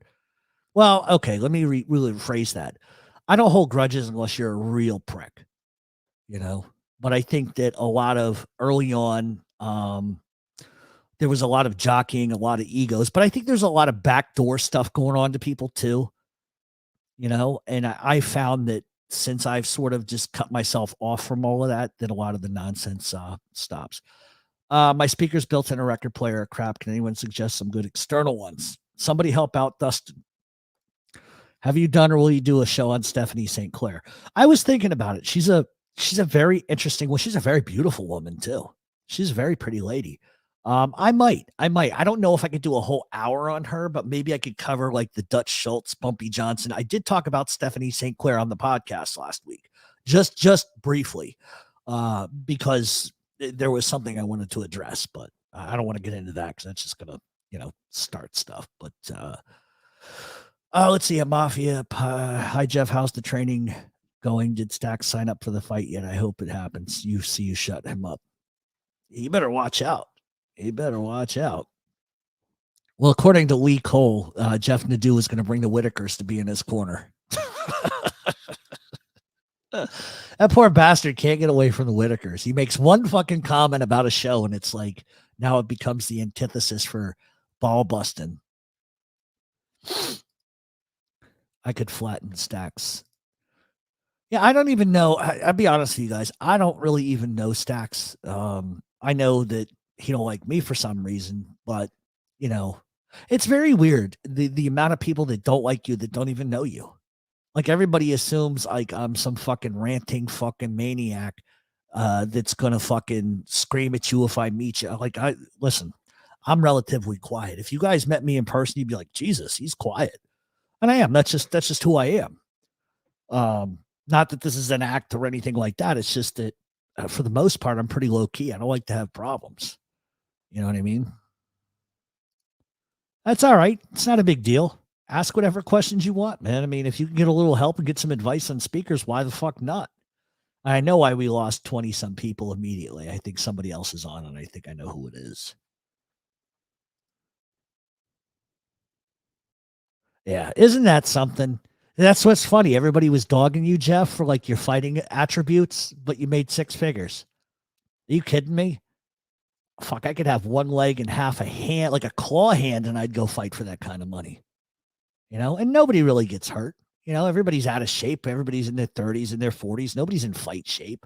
Well, okay, let me really rephrase that. I don't hold grudges unless you're a real prick, you know. But I think that a lot of early on, there was a lot of jockeying, a lot of egos, but I think there's a lot of backdoor stuff going on to people too, you know. And I found that since I've sort of just cut myself off from all of that, that a lot of the nonsense stops. My speaker's built in a record player. Crap. Can anyone suggest some good external ones? Somebody help out Dustin. Have you done or will you do a show on Stephanie St. Clair? I was thinking about it. She's a very interesting, well, she's a very beautiful woman too. She's a very pretty lady. I might. I don't know if I could do a whole hour on her, but maybe I could cover like the Dutch Schultz, Bumpy Johnson. I did talk about Stephanie St. Clair on the podcast last week, just briefly, because there was something I wanted to address, but I don't want to get into that because that's just gonna, start stuff. But let's see. A Mafia. Hi, Jeff. How's the training going? Did Stack sign up for the fight yet? I hope it happens. You shut him up. You better watch out. You better watch out. Well, according to Lee Cole, Jeff Nadeau is going to bring the Whitakers to be in his corner. That poor bastard can't get away from the Whitakers. He makes one fucking comment about a show, and it's like now it becomes the antithesis for ball busting. I could flatten Stacks. Yeah, I don't even know. I'll be honest with you guys. I don't really even know Stacks. I know that he don't like me for some reason, but it's very weird. The amount of people that don't like you that don't even know you. Like everybody assumes like I'm some fucking ranting fucking maniac that's gonna fucking scream at you if I meet you. Like listen, I'm relatively quiet. If you guys met me in person, you'd be like, Jesus, he's quiet. And I am. That's just who I am. Not that this is an act or anything like that. It's just that for the most part, I'm pretty low key. I don't like to have problems. You know what I mean? That's all right. It's not a big deal. Ask whatever questions you want, man. I mean, if you can get a little help and get some advice on speakers, why the fuck not? I know why we lost 20 some people immediately. I think somebody else is on, and I think I know who it is. Yeah. Isn't that something? That's what's funny. Everybody was dogging you, Jeff, for like your fighting attributes, but you made six figures. Are you kidding me? Fuck, I could have one leg and half a hand, like a claw hand, and I'd go fight for that kind of money. And nobody really gets hurt. Everybody's out of shape. Everybody's in their 30s and their 40s. Nobody's in fight shape.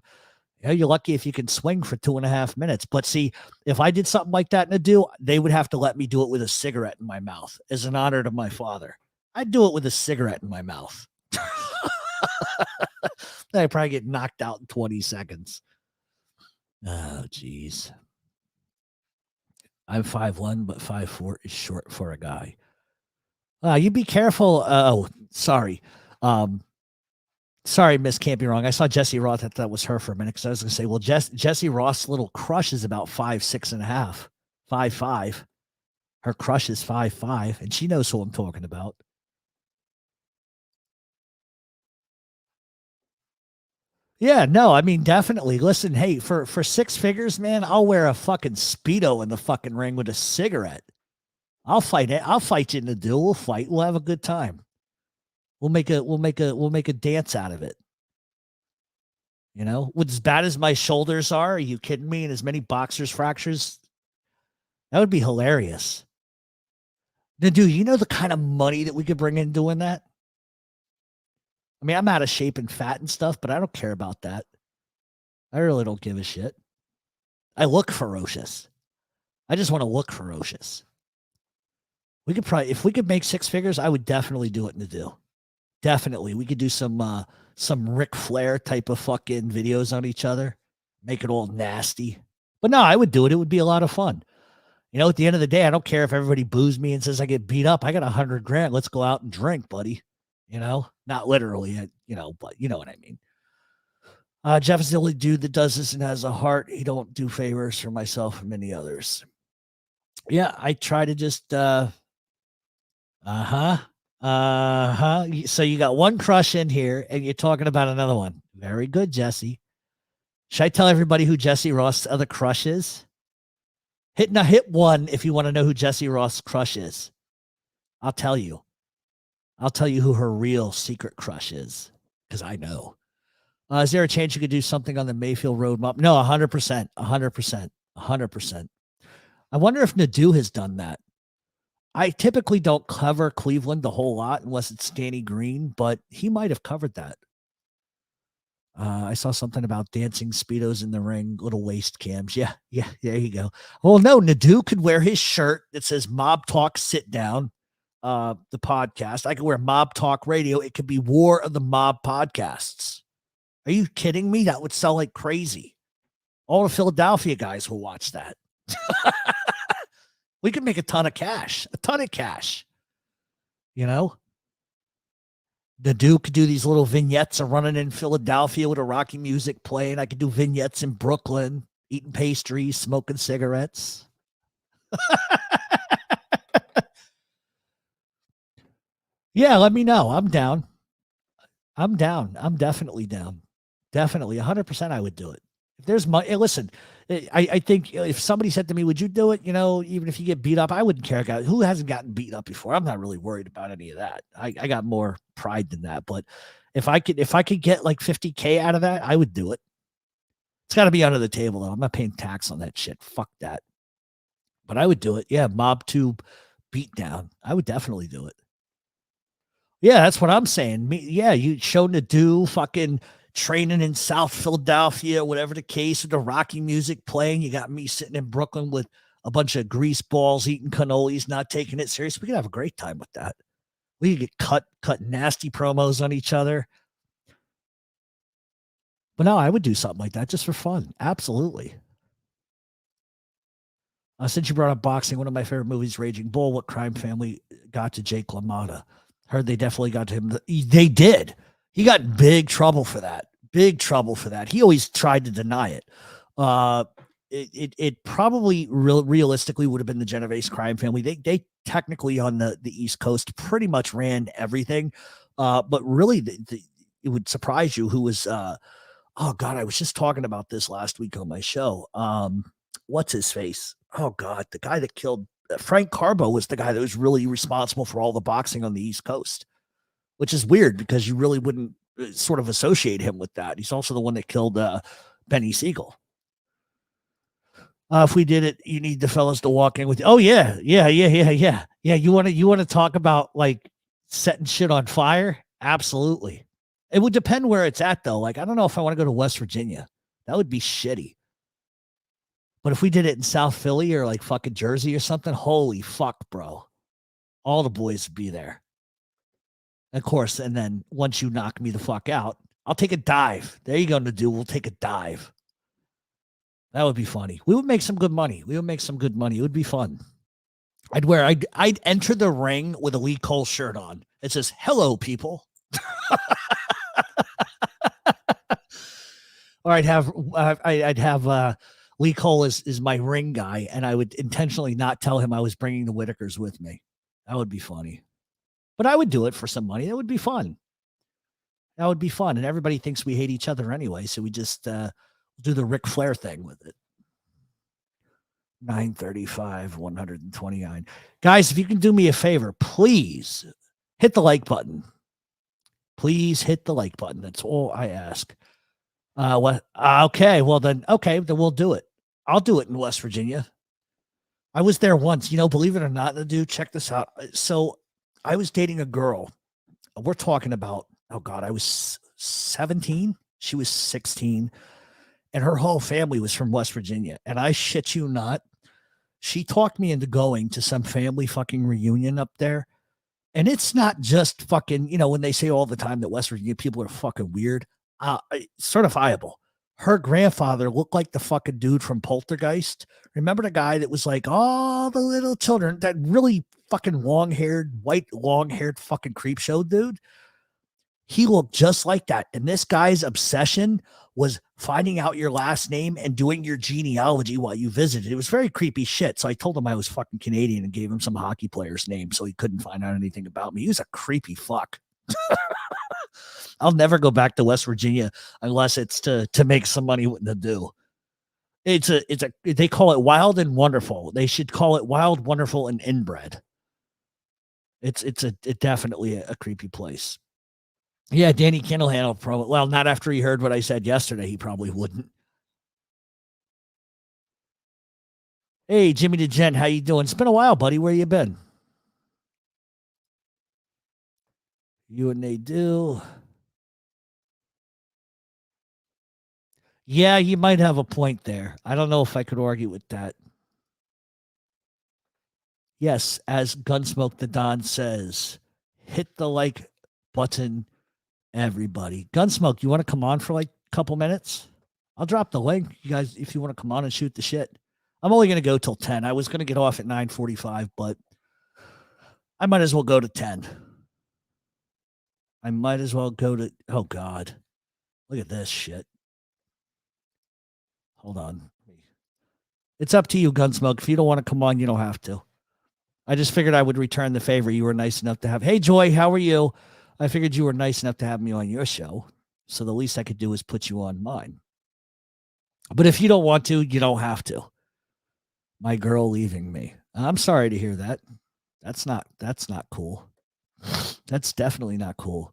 You're lucky if you can swing for 2.5 minutes. But see, if I did something like that in a do, they would have to let me do it with a cigarette in my mouth as an honor to my father. I'd do it with a cigarette in my mouth. I'd probably get knocked out in 20 seconds. Oh, geez. I'm 5'1", but 5'4" is short for a guy. You be careful. Oh, sorry. Sorry, Miss Can't Be Wrong. I saw Jessie Ross. I thought that was her for a minute because I was going to say, well, Jessie Ross' little crush is about 5'6.5", 5'5". Her crush is 5'5", and she knows who I'm talking about. Yeah, no, I mean, definitely. Listen, hey, for six figures, man, I'll wear a fucking Speedo in the fucking ring with a cigarette. I'll fight it. I'll fight you in the duel. We'll fight. We'll have a good time. We'll make a dance out of it. With as bad as my shoulders are you kidding me? And as many boxers fractures, that would be hilarious. Now, dude, you know the kind of money that we could bring in doing that? I mean, I'm out of shape and fat and stuff, but I don't care about that. I really don't give a shit. I look ferocious. I just want to look ferocious. We could probably, if we could make six figures, I would definitely do it in the do. Definitely. We could do some Ric Flair type of fucking videos on each other. Make it all nasty. But no, I would do it. It would be a lot of fun. At the end of the day, I don't care if everybody boos me and says I get beat up. I got $100,000. Let's go out and drink, buddy. Not literally, but you know what I mean. Jeff is the only dude that does this and has a heart. He don't do favors for myself and many others. Yeah, I try to just, Uh-huh. So you got one crush in here, and you're talking about another one. Very good, Jesse. Should I tell everybody who Jesse Ross' other crush is? Hit one if you want to know who Jesse Ross' crush is. I'll tell you. I'll tell you who her real secret crush is, because I know. Is there a chance you could do something on the Mayfield Road mop? No, 100%, 100%, 100%. I wonder if Nadeau has done that. I typically don't cover Cleveland a whole lot unless it's Danny Green, but he might have covered that. I saw something about dancing Speedos in the ring, little waist cams. Yeah, there you go. Well, no, Nadeau could wear his shirt that says Mob Talk Sit Down, the podcast. I could wear Mob Talk Radio. It could be War of the Mob podcasts. Are you kidding me? That would sell like crazy. All the Philadelphia guys will watch that. We could make a ton of cash. You know? The Duke could do these little vignettes of running in Philadelphia with a Rocky music playing. I could do vignettes in Brooklyn, eating pastries, smoking cigarettes. Yeah, let me know. I'm down. I'm definitely down. Definitely. 100% I would do it. If there's money, listen, I think if somebody said to me, would you do it? You know, even if you get beat up, I wouldn't care. Who hasn't gotten beaten up before? I'm not really worried about any of that. I got more pride than that. But if I could get like 50K out of that, I would do it. It's got to be under the table though. I'm not paying tax on that shit. Fuck that. But I would do it. Yeah, Mob 2 beatdown. I would definitely do it. Yeah, that's what I'm saying. You show Nadeau fucking training in South Philadelphia, whatever the case, with the Rocky music playing. You got me sitting in Brooklyn with a bunch of grease balls, eating cannolis, not taking it serious. We could have a great time with that. We could get cut nasty promos on each other. But no, I would do something like that just for fun. Absolutely. Since you brought up boxing, one of my favorite movies, Raging Bull. What crime family got to Jake LaMotta? Heard they definitely got to him. They did. He got in big trouble for that. Big trouble for that. He always tried to deny it. It probably realistically would have been the Genovese crime family. They technically on the East Coast pretty much ran everything. But really, it would surprise you who was. Oh God, I was just talking about this last week on my show. What's his face? Oh God, the guy that killed Frank Carbo was the guy that was really responsible for all the boxing on the East Coast, which is weird because you really wouldn't sort of associate him with that. He's also the one that killed Benny Siegel. If we did it, you need the fellas to walk in with you. Oh yeah. You want to talk about like setting shit on fire? Absolutely. It would depend where it's at though. Like I don't know if I want to go to West Virginia. That would be shitty. But if we did it in South Philly or like fucking Jersey or something, holy fuck, bro. All the boys would be there. Of course, and then once you knock me the fuck out, I'll take a dive. There you go, Nadeau. We'll take a dive. That would be funny. We would make some good money. It would be fun. I'd enter the ring with a Lee Cole shirt on. It says, "Hello, people." Or I'd have Lee Cole is my ring guy, and I would intentionally not tell him I was bringing the Whitakers with me. That would be funny. But I would do it for some money. That would be fun. And everybody thinks we hate each other anyway, so we just do the Ric Flair thing with it. 935, 129. Guys, if you can do me a favor, please hit the like button. Please hit the like button. That's all I ask. What? Okay, then we'll do it. I'll do it in West Virginia. I was there once, believe it or not, dude, check this out. So I was dating a girl. We're talking about, oh God, I was 17. She was 16. And her whole family was from West Virginia. And I shit you not, she talked me into going to some family fucking reunion up there. And it's not just fucking, when they say all the time that West Virginia people are fucking weird, certifiable. Her grandfather looked like the fucking dude from Poltergeist. Remember the guy that was like, all the little children, that really fucking white long-haired fucking creep show dude? He looked just like that. And this guy's obsession was finding out your last name and doing your genealogy while you visited. It was very creepy shit. So I told him I was fucking Canadian and gave him some hockey players' names so he couldn't find out anything about me. He was a creepy fuck. I'll never go back to West Virginia unless it's to make some money to do. They call it wild and wonderful. They should call it wild, wonderful, and inbred. It's definitely a creepy place. Yeah, Danny Kindlehandle probably. Well, not after he heard what I said yesterday. He probably wouldn't. Hey, Jimmy the Gent, how you doing? It's been a while, buddy. Where you been? You and they do. Yeah, you might have a point there. I don't know if I could argue with that. Yes, as Gunsmoke the Don says, hit the like button, everybody. Gunsmoke, you want to come on for like a couple minutes? I'll drop the link, you guys, if you want to come on and shoot the shit. I'm only going to go till 10. I was going to get off at 9:45, but I might as well go to 10. I might as well go to, oh God, look at this shit. Hold on. It's up to you, Gunsmoke. If you don't want to come on, you don't have to. I just figured I would return the favor. You were nice enough to have, hey, Joy, how are you? I figured you were nice enough to have me on your show. So the least I could do is put you on mine. But if you don't want to, you don't have to. My girl leaving me. I'm sorry to hear that. That's not cool. That's definitely not cool.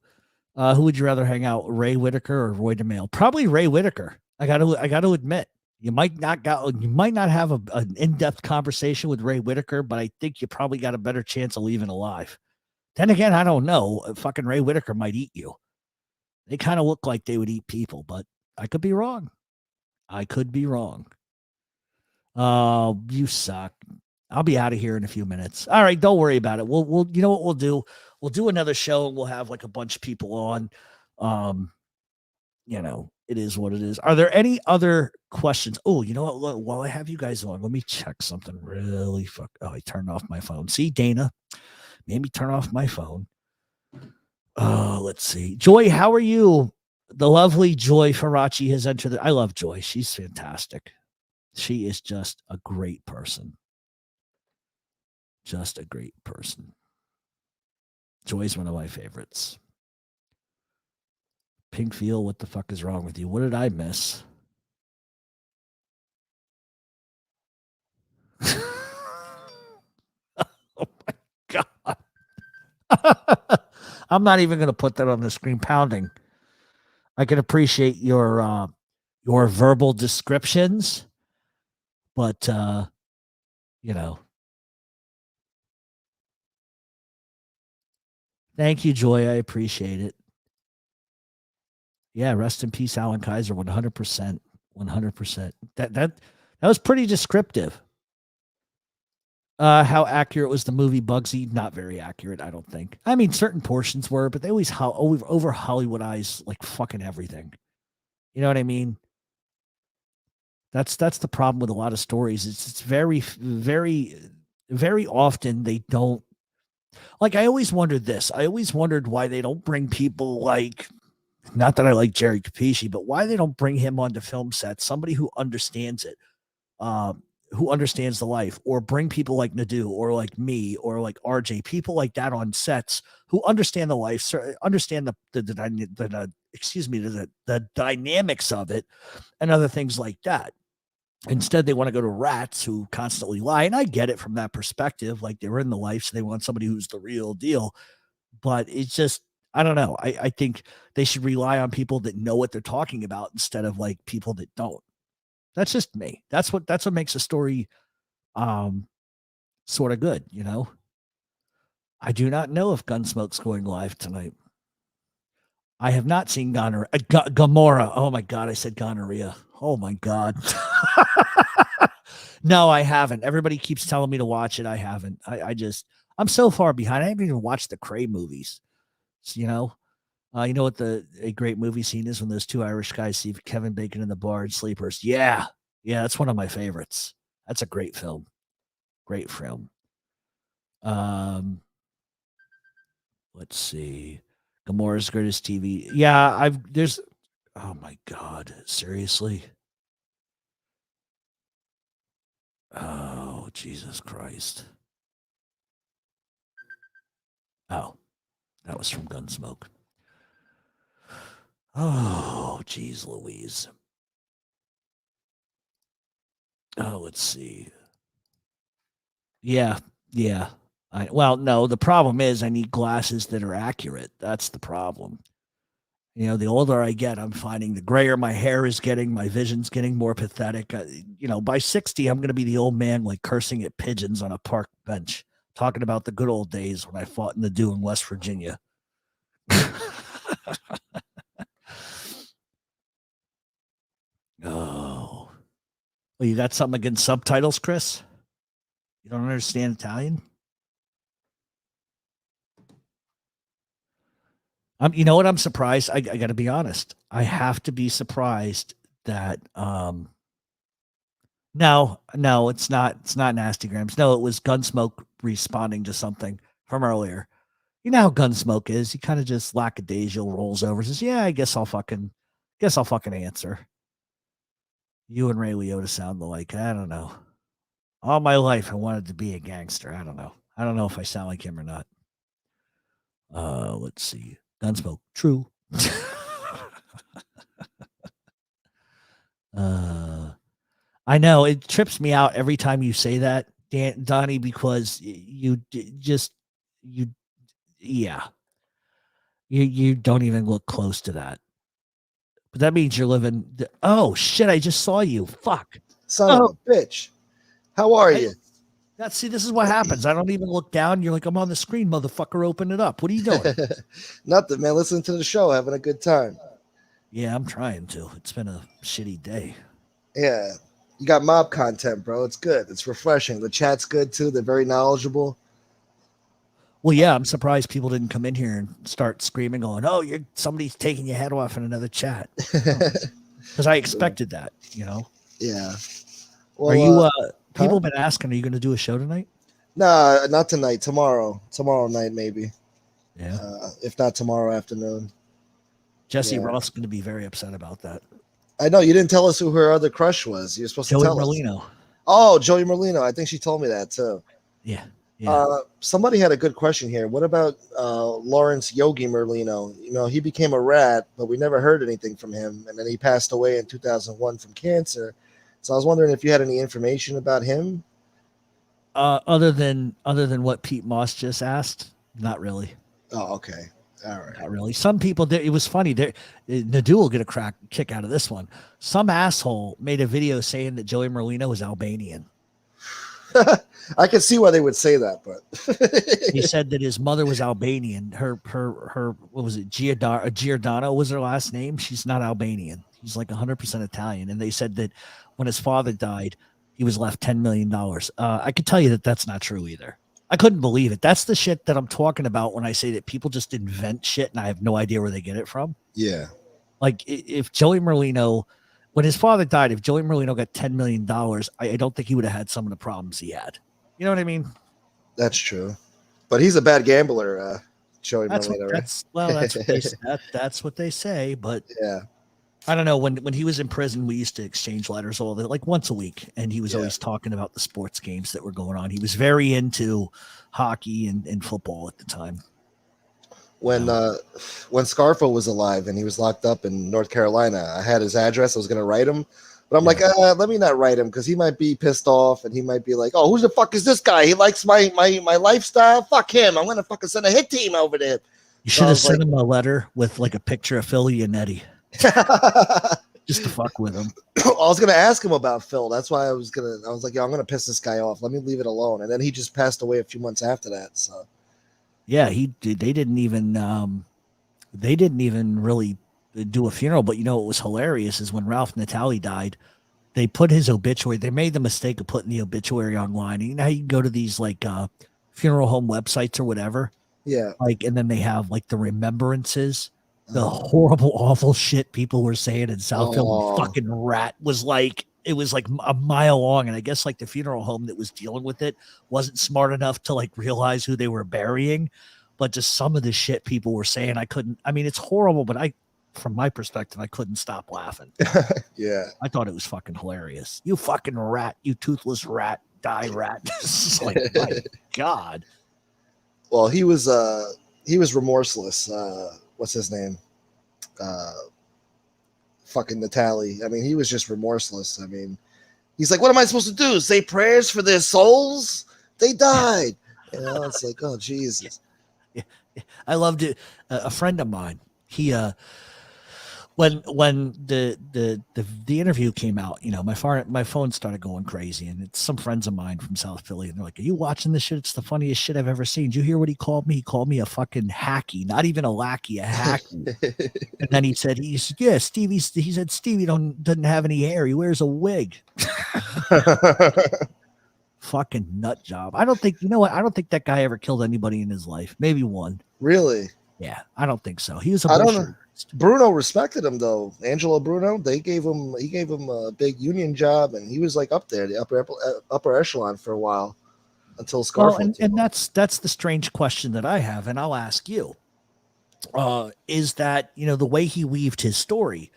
Who would you rather hang out, Ray Whitaker or Roy DeMille? Probably Ray Whitaker. I got to admit, you might not have an in-depth conversation with Ray Whitaker, but I think you probably got a better chance of leaving alive. Then again, I don't know. Fucking Ray Whitaker might eat you. They kind of look like they would eat people, but I could be wrong. You suck. I'll be out of here in a few minutes. All right, don't worry about it. We'll you know what we'll do? We'll do another show and we'll have like a bunch of people on. It is what it is. Are there any other questions? Oh, you know what? While I have you guys on, let me check something really I turned off my phone. See, Dana made me turn off my phone. Let's see. Joy, how are you? The lovely Joy Faraci has entered. I love Joy. She's fantastic. She is just a great person. Just a great person. Joy's one of my favorites. Pinkfield, what the fuck is wrong with you? What did I miss? Oh my God. I'm not even going to put that on the screen. Pounding. I can appreciate your verbal descriptions, but Thank you, Joy. I appreciate it. Yeah, rest in peace, Alan Kaiser. 100%. 100%. That was pretty descriptive. How accurate was the movie Bugsy? Not very accurate, I don't think. I mean, certain portions were, but they always over Hollywoodize like fucking everything. You know what I mean? That's the problem with a lot of stories. It's very, very, very often they don't. Like, I always wondered this. I always wondered why they don't bring people like, not that I like Jerry Capisci, but why they don't bring him onto film sets, somebody who understands it, who understands the life, or bring people like Nadu or like me or like RJ, people like that on sets who understand the life, understand the dynamics of it and other things like that. Instead, they want to go to rats who constantly lie. And I get it from that perspective. Like, they're in the life, so they want somebody who's the real deal. But it's just, I don't know. I think they should rely on people that know what they're talking about instead of like people that don't. That's just me. That's what makes a story sort of good, you know? I do not know if Gunsmoke's going live tonight. I have not seen Gamora. Oh my God, I said gonorrhea. Oh my God. No, I haven't. Everybody keeps telling me to watch it. I haven't. I'm so far behind. I haven't even watched the Cray movies. So, you know what a great movie scene is when those two Irish guys see Kevin Bacon in the bar and Sleepers. Yeah. Yeah, that's one of my favorites. That's a great film. Great film. Let's see. Gamora's greatest TV. Yeah, Oh my God. Seriously? Oh, Jesus Christ. Oh, that was from Gunsmoke. Oh, geez Louise. Oh, let's see. Yeah, yeah. Well, no, the problem is I need glasses that are accurate. That's the problem. You know, the older I get, I'm finding the grayer my hair is getting, my vision's getting more pathetic. You know, by 60, I'm going to be the old man like cursing at pigeons on a park bench, talking about the good old days when I fought in the dew in West Virginia. Oh. Well, you got something against subtitles, Chris? You don't understand Italian? You know what? I'm surprised. I got to be honest. I have to be surprised that no, it's not. It's not Nasty Grams. No, it was Gunsmoke responding to something from earlier. You know how Gunsmoke is. He kind of just lackadaisical rolls over, says, "Yeah, I guess I'll fucking answer." You and Ray Liotta sound alike. I don't know. All my life, I wanted to be a gangster. I don't know. I don't know if I sound like him or not. Let's see. Gunsmoke. True. I know it trips me out every time you say that, Donnie, because you yeah, you don't even look close to that. But that means you're living. Oh shit! I just saw you. Fuck. Son of a bitch. How are you? See, this is what happens. I don't even look down. You're like, I'm on the screen, motherfucker. Open it up. What are you doing? Nothing, man. Listening to the show, having a good time. Yeah, I'm trying to. It's been a shitty day. Yeah. You got mob content, bro. It's good. It's refreshing. The chat's good too. They're very knowledgeable. Well, yeah, I'm surprised people didn't come in here and start screaming, going, "Oh, somebody's taking your head off in another chat." Because I expected that, you know. Yeah. Well, are you? People have been asking, are you going to do a show tonight? Nah, not tonight. Tomorrow night maybe. Yeah. If not tomorrow afternoon. Jesse Ross is going to be very upset about that. I know you didn't tell us who her other crush was. You're supposed to tell Merlino. us. Oh, Joey Merlino. I think she told me that too. Yeah. Somebody had a good question here. What about Lawrence Yogi Merlino? You know, he became a rat, but we never heard anything from him, and then he passed away in 2001 from cancer. So I was wondering if you had any information about him. Other than what Pete Moss just asked, not really. Oh, okay. All right. Not really. Some people did. It was funny. Nadu will get a kick out of this one. Some asshole made a video saying that Joey Merlino was Albanian. I can see why they would say that, but he said that his mother was Albanian. Her what was it? Giordano was her last name. She's not Albanian. He's like 100% Italian. And they said that when his father died, he was left $10 million. I could tell you that that's not true either. I couldn't believe it. That's the shit that I'm talking about when I say that people just invent shit and I have no idea where they get it from. Yeah. Like if Joey Merlino, when his father died, if Joey Merlino got $10 million, I don't think he would have had some of the problems he had. You know what I mean? That's true. But he's a bad gambler, Joey Merlino, right? That's what they say. But yeah. I don't know. When he was in prison, we used to exchange letters like once a week, and he was always talking about the sports games that were going on. He was very into hockey and football at the time. When Scarfo was alive and he was locked up in North Carolina, I had his address. I was going to write him, but I'm like, let me not write him because he might be pissed off and he might be like, oh, who the fuck is this guy? He likes my lifestyle. Fuck him. I'm going to fucking send a hit team over there. You should have sent him a letter with like a picture of Philly and Eddie. Just to fuck with him. I was gonna ask him about Phil. That's why I was like, yeah, I'm gonna piss this guy off. Let me leave it alone. And then he just passed away a few months after that. So yeah, he did. They didn't even really do a funeral. But you know what was hilarious is when Ralph Natale died, they put his obituary. They made the mistake of putting the obituary online. You know how you can go to these like funeral home websites or whatever. Yeah. Like, and then they have like the remembrances. The horrible, awful shit people were saying in Southfield. Fucking rat was like, it was like a mile long. And I guess like the funeral home that was dealing with it wasn't smart enough to like realize who they were burying. But just some of the shit people were saying, I mean, it's horrible, but from my perspective, I couldn't stop laughing. Yeah. I thought it was fucking hilarious. You fucking rat, you toothless rat, die rat. It's like, my God. Well, he was remorseless. What's his name? Fucking Natalie. I mean, he was just remorseless. I mean, he's like, what am I supposed to do? Say prayers for their souls? They died. You know, it's like, oh Jesus. Yeah. I loved it. A friend of mine, he when the interview came out, you know, my phone started going crazy, and it's some friends of mine from South Philly, and they're like, "Are you watching this shit? It's the funniest shit I've ever seen." Did you hear what he called me? He called me a fucking hacky, not even a lackey, a hacky. And then he said, "Yeah, Stevie." He said, "Stevie doesn't have any hair. He wears a wig." Fucking nut job. I don't think, you know what? I don't think that guy ever killed anybody in his life. Maybe one. Really? Yeah, I don't think so. He was a I don't bullshit. know. Bruno respected him though. Angelo Bruno, he gave him a big union job, and he was like up there, the upper echelon for a while until Scarface. Well, and that's the strange question that I have, and I'll ask you. Is that, you know, the way he weaved his story,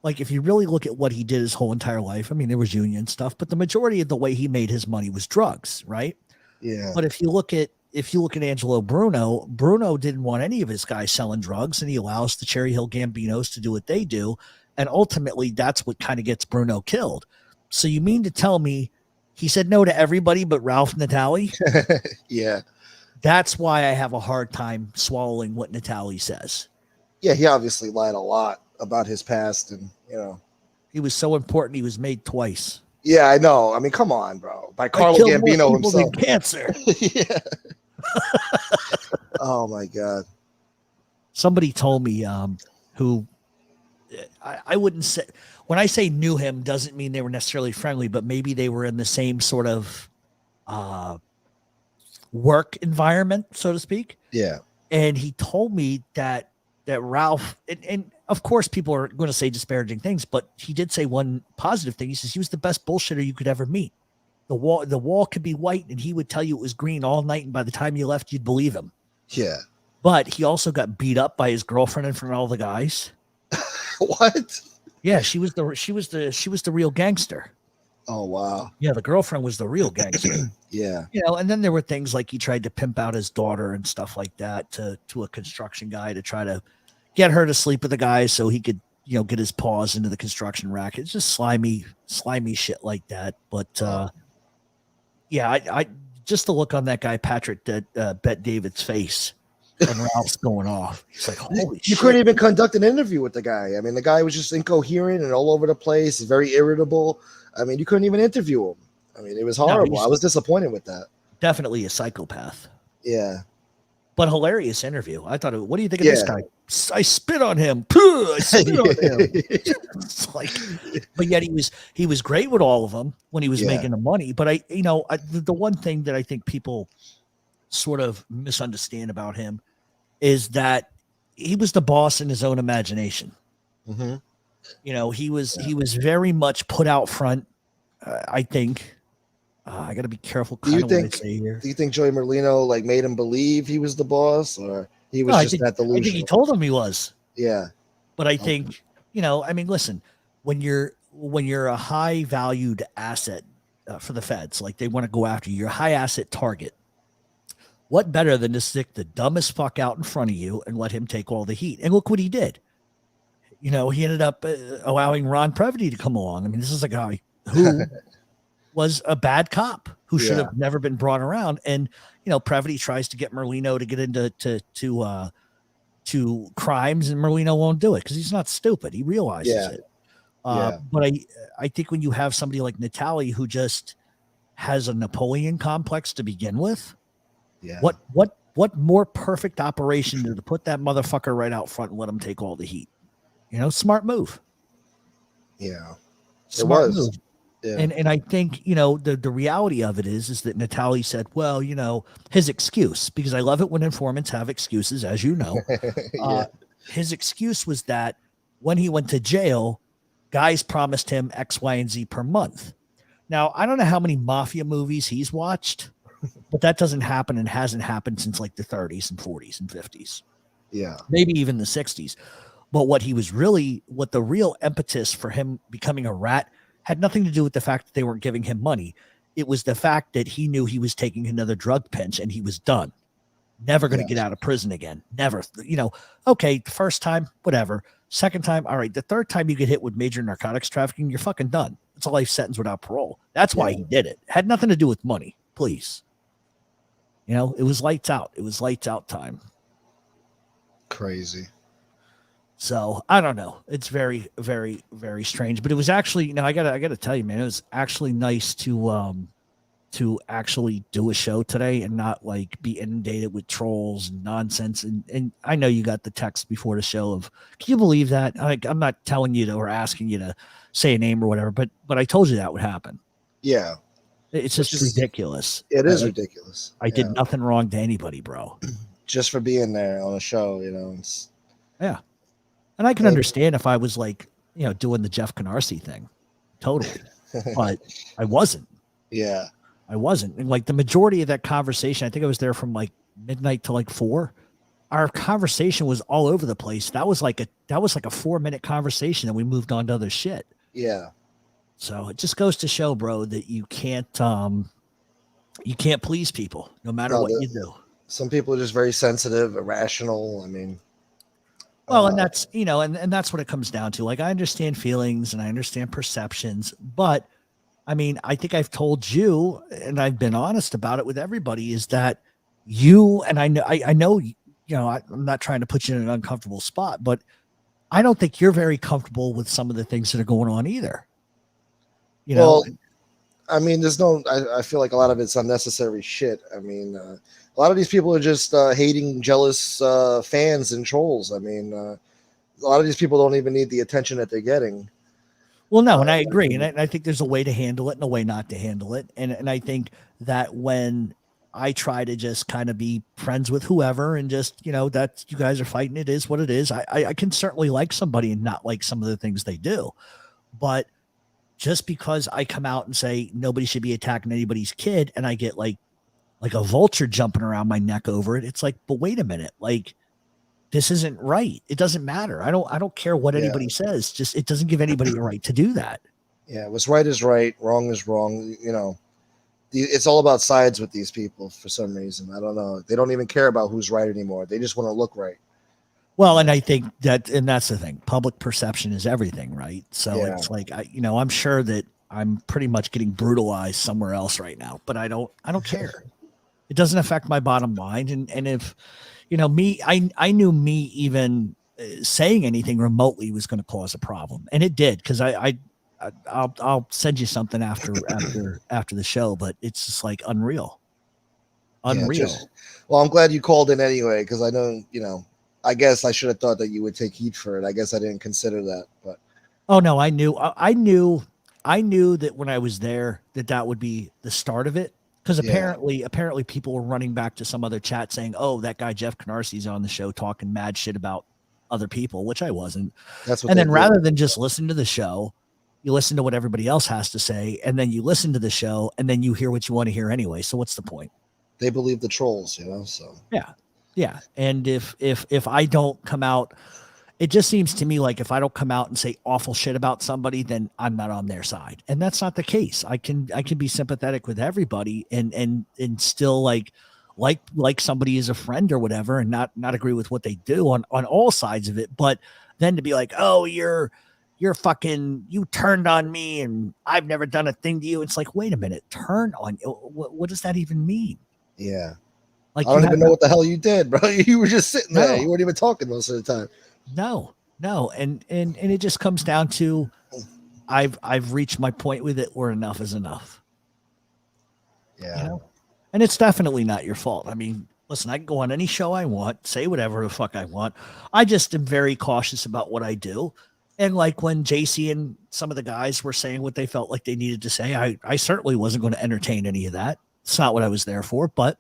like if you really look at what he did his whole entire life, I mean, there was union stuff, but the majority of the way he made his money was drugs, right? Yeah. But if you look at Angelo Bruno didn't want any of his guys selling drugs, and he allows the Cherry Hill Gambinos to do what they do. And ultimately that's what kind of gets Bruno killed. So you mean to tell me he said no to everybody but Ralph Natali? Yeah. That's why I have a hard time swallowing what Natali says. Yeah, he obviously lied a lot about his past, and you know, he was so important. He was made twice. Yeah, I know. I mean, come on, bro. By Carlo Gambino himself. Cancer. Yeah. Oh my God. Somebody told me who I wouldn't say, when I say knew him, doesn't mean they were necessarily friendly, but maybe they were in the same sort of work environment, so to speak. Yeah. And he told me that Ralph, and of course people are going to say disparaging things, but he did say one positive thing. He says he was the best bullshitter you could ever meet. The wall could be white and he would tell you it was green all night, and by the time you left, you'd believe him. Yeah. But he also got beat up by his girlfriend in front of all the guys. What? Yeah, she was the real gangster. Oh wow. Yeah, the girlfriend was the real gangster. Yeah. You know, and then there were things like he tried to pimp out his daughter and stuff like that to a construction guy to try to get her to sleep with the guy so he could, you know, get his paws into the construction racket. It's just slimy shit like that. But yeah, I just the look on that guy Patrick that Bet David's face when Ralph's going off. He's like, holy shit. You couldn't even conduct an interview with the guy. I mean, the guy was just incoherent and all over the place, very irritable. I mean, you couldn't even interview him. I mean, it was horrible. No, I was disappointed with that. Definitely a psychopath. Yeah. But hilarious interview. I thought, what do you think of this guy? I spit on him. I spit on him. It's like, but yet he was great with all of them when he was making the money. But the one thing that I think people sort of misunderstand about him is that he was the boss in his own imagination. Mm-hmm. You know, he was very much put out front. I think. I got to be careful. Do you think Joey Merlino like made him believe he was the boss, or he was just that delusional? I think he told him he was. Yeah, but I think I mean, listen, when you're a high valued asset for the feds, like they want to go after you, you're a high asset target. What better than to stick the dumbest fuck out in front of you and let him take all the heat? And look what he did. You know, he ended up allowing Ron Previty to come along. I mean, this is a guy who was a bad cop who should have never been brought around. And, you know, Previty tries to get Merlino to get into to crimes, and Merlino won't do it because he's not stupid. He realizes it. But I think when you have somebody like Natali who just has a Napoleon complex to begin with, what more perfect operation than to put that motherfucker right out front and let him take all the heat? You know, smart move. Yeah, smart move. Yeah. And I think, you know, the reality of it is that Natali said, well, you know, his excuse, because I love it when informants have excuses, as you know, his excuse was that when he went to jail, guys promised him X, Y, and Z per month. Now, I don't know how many Mafia movies he's watched, but that doesn't happen and hasn't happened since like the 30s and 40s and 50s. Yeah. Maybe even the 60s. But what the real impetus for him becoming a rat had nothing to do with the fact that they weren't giving him money. It was the fact that he knew he was taking another drug pinch and he was done. Never going to get out of prison again. Never. Okay, first time, whatever. Second time, all right. The third time you get hit with major narcotics trafficking, you're fucking done. It's a life sentence without parole. That's why he did it. Had nothing to do with money, please. It was lights out. It was lights out time. Crazy. So I don't know. It's very, very, very strange. But it was actually, I gotta tell you, man, it was actually nice to actually do a show today and not like be inundated with trolls and nonsense. And I know you got the text before the show of, can you believe that? I'm not telling you to or asking you to say a name or whatever, but I told you that would happen. Yeah. It's just ridiculous. It is ridiculous. I did nothing wrong to anybody, bro. Just for being there on a show, Yeah. And I can understand if I was like, doing the Jeff Canarsie thing. Totally. But I wasn't. Yeah. I wasn't. And like the majority of that conversation, I think I was there from like midnight to like 4. Our conversation was all over the place. That was like a 4-minute conversation, and we moved on to other shit. Yeah. So it just goes to show, bro, that you can't please people no matter what you do. Some people are just very sensitive, irrational. I mean, well, and that's, and that's what it comes down to. Like, I understand feelings and I understand perceptions, but I mean, I think I've told you, and I've been honest about it with everybody, is that you, and I know, I'm not trying to put you in an uncomfortable spot, but I don't think you're very comfortable with some of the things that are going on either. Well, I mean, I feel like a lot of it's unnecessary shit. I mean, a lot of these people are just hating, jealous fans and trolls. I mean, a lot of these people don't even need the attention that they're getting. Well, no, and I agree. And I think there's a way to handle it and a way not to handle it. And I think that when I try to just kind of be friends with whoever and just, that you guys are fighting, it is what it is. I can certainly like somebody and not like some of the things they do. But just because I come out and say nobody should be attacking anybody's kid and I get like a vulture jumping around my neck over it, it's like, but wait a minute, like, this isn't right. It doesn't matter. I don't care what anybody says. Just, it doesn't give anybody a right to do that. Yeah. What's right is right. Wrong is wrong. It's all about sides with these people for some reason. I don't know. They don't even care about who's right anymore. They just want to look right. Well, and I think that's the thing. Public perception is everything, right? So it's like, I'm sure that I'm pretty much getting brutalized somewhere else right now, but I don't care. It doesn't affect my bottom line. And if, I knew me even saying anything remotely was going to cause a problem, and it did. Cause I'll send you something after the show, but it's just like unreal. Yeah, well, I'm glad you called in anyway. Cause I know, I guess I should have thought that you would take heat for it. I guess I didn't consider that, but. Oh no, I knew that when I was there that would be the start of it. Because apparently people were running back to some other chat saying, "Oh, that guy Jeff Canarsie on the show talking mad shit about other people," which I wasn't. And then rather than just listen to the show, you listen to what everybody else has to say, and then you listen to the show, and then you hear what you want to hear anyway. So what's the point? They believe the trolls, So yeah. And if I don't come out, it just seems to me like if I don't come out and say awful shit about somebody, then I'm not on their side. And that's not the case. I can be sympathetic with everybody and still like somebody as a friend or whatever, and not agree with what they do on all sides of it. But then to be like, oh, you're fucking, you turned on me and I've never done a thing to you. It's like, wait a minute, turn on you. What does that even mean? Yeah. Like, I don't even know what the hell you did, bro. You were just sitting there. No. You weren't even talking most of the time. No. And it just comes down to, I've reached my point with it where enough is enough. Yeah. And it's definitely not your fault. I mean, listen, I can go on any show I want, say whatever the fuck I want. I just am very cautious about what I do. And like when JC and some of the guys were saying what they felt like they needed to say, I certainly wasn't going to entertain any of that. It's not what I was there for, but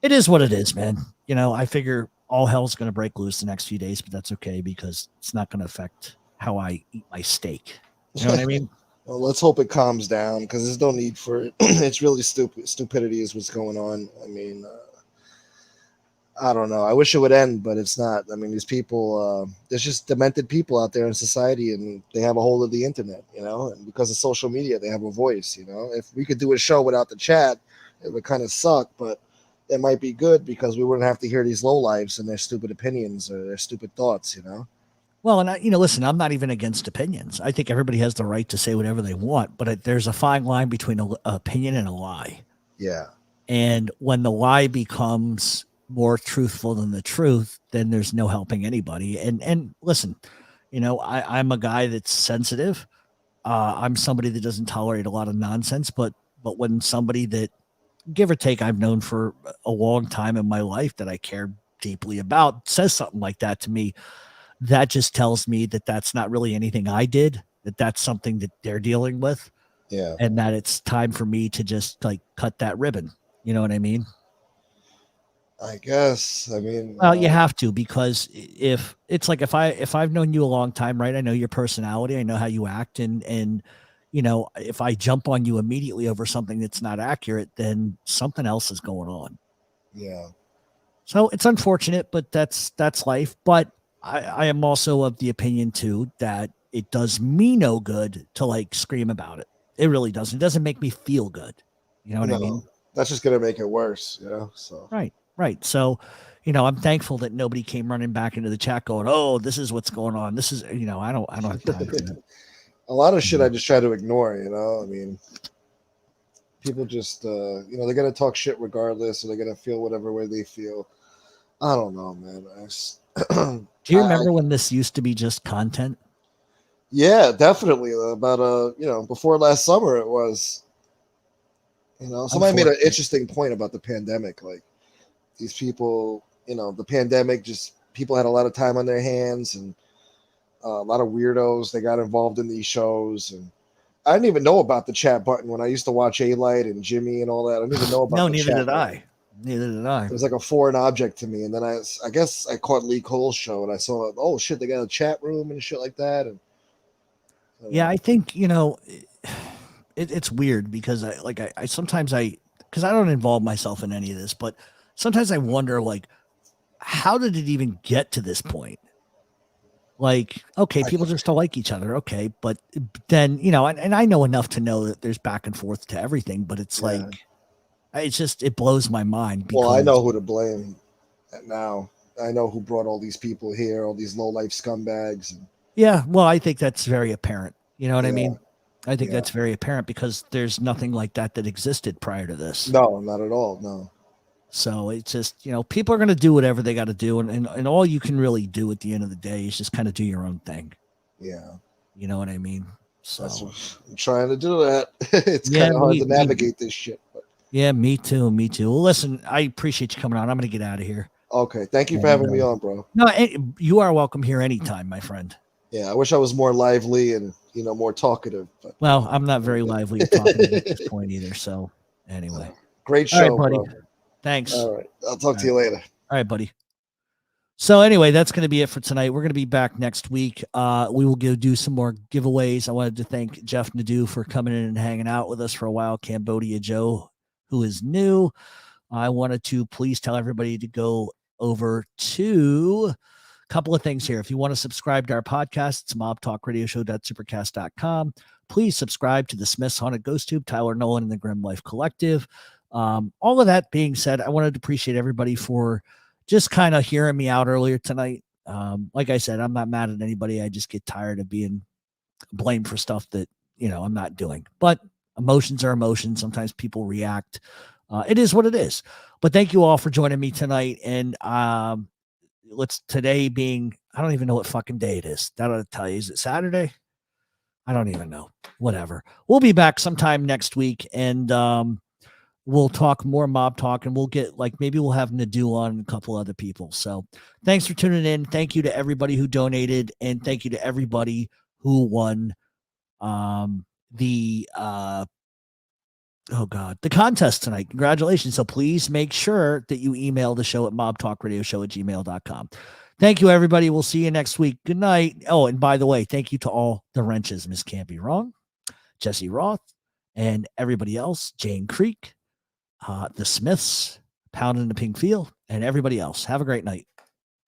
it is what it is, man. I figure all hell's going to break loose the next few days, but that's okay because it's not going to affect how I eat my steak. You know what I mean? Well, let's hope it calms down because there's no need for it. It's really stupidity is what's going on. I mean, I don't know. I wish it would end, but it's not. I mean, these people, there's just demented people out there in society, and they have a hold of the internet, and because of social media, they have a voice. If we could do a show without the chat, it would kind of suck, but it might be good because we wouldn't have to hear these lowlifes and their stupid opinions or their stupid thoughts. Well, and listen, I'm not even against opinions. I think everybody has the right to say whatever they want, but there's a fine line between an opinion and a lie. Yeah. And when the lie becomes more truthful than the truth, then there's no helping anybody. And listen, I'm a guy that's sensitive. I'm somebody that doesn't tolerate a lot of nonsense, but when somebody that, give or take, I've known for a long time in my life that I care deeply about says something like that to me, that just tells me that that's not really anything I did, that that's something that they're dealing with. Yeah. And that it's time for me to just like cut that ribbon. You know what I mean? I guess. I mean, Well, you have to, because if it's like, if I've known you a long time, right? I know your personality, I know how you act, and if I jump on you immediately over something that's not accurate, then something else is going on. Yeah. So it's unfortunate, but that's life. But I am also of the opinion too that it does me no good to like scream about it. It really doesn't. It doesn't make me feel good. You know what I mean? That's just gonna make it worse, So Right. So, I'm thankful that nobody came running back into the chat going, "Oh, this is what's going on. This is," I don't have time for that. A lot of shit I just try to ignore, I mean, people just, they're gonna talk shit regardless, or they're gonna feel whatever way they feel. I don't know, man. Do you remember when this used to be just content? Yeah, definitely. About before last summer, it was. Somebody made an interesting point about the pandemic. Like, these people, the pandemic, just people had a lot of time on their hands, and a lot of weirdos, they got involved in these shows. And I didn't even know about the chat button when I used to watch A-Light and Jimmy and all that. I didn't even know about No, the neither chat did button. I. Neither did I. It was like a foreign object to me. And then I guess I caught Lee Cole's show, and I saw, oh shit, they got a chat room and shit like that. And yeah, I think it's weird because I sometimes because I don't involve myself in any of this, but sometimes I wonder, like, how did it even get to this point? Like, okay, people just don't like each other, okay, but then and I know enough to know that there's back and forth to everything, but it's like, it blows my mind. Well, I know who to blame now. I know who brought all these people here, all these low life scumbags. Yeah, well, I think that's very apparent. You know what I mean? I think that's very apparent because there's nothing like that existed prior to this. No, not at all. No. So it's just, people are going to do whatever they got to do. And all you can really do at the end of the day is just kind of do your own thing. Yeah. You know what I mean? So that's what I'm trying to do that. It's kind of hard to navigate this shit. But. Yeah, me too. Me too. Well, listen, I appreciate you coming on. I'm going to get out of here. Okay. Thank you for having me on, bro. No, you are welcome here anytime, my friend. Yeah. I wish I was more lively and, more talkative. But. Well, I'm not very lively talkative at this point either. So anyway. Great show, all right, buddy. Bro. Thanks. All right. I'll talk to you later. All right, buddy. So anyway, that's going to be it for tonight. We're going to be back next week. We will do some more giveaways. I wanted to thank Jeff Nadeau for coming in and hanging out with us for a while. Cambodia Joe, who is new. I wanted to please tell everybody to go over to a couple of things here. If you want to subscribe to our podcast, it's mobtalkradioshow.supercast.com. Please subscribe to the Smiths Haunted Ghost Tube, Tyler Nolan, and the Grim Life Collective. All of that being said, I wanted to appreciate everybody for just kind of hearing me out earlier tonight. Like I said, I'm not mad at anybody. I just get tired of being blamed for stuff that, I'm not doing. But emotions are emotions. Sometimes people react. It is what it is. But thank you all for joining me tonight. And today being, I don't even know what fucking day it is. That ought to tell you. Is it Saturday? I don't even know. Whatever. We'll be back sometime next week. And we'll talk more mob talk, and we'll get maybe we'll have Nadeau on and a couple other people. So thanks for tuning in. Thank you to everybody who donated, and thank you to everybody who won the contest tonight. Congratulations. So please make sure that you email the show at mobtalkradioshow@gmail.com. Thank you, everybody. We'll see you next week. Good night. Oh, and by the way, thank you to all the wrenches. Miss Can't Be Wrong, Jesse Roth, and everybody else, Jane Creek, the Smiths, Pound in the Pink Field, and everybody else. Have a great night.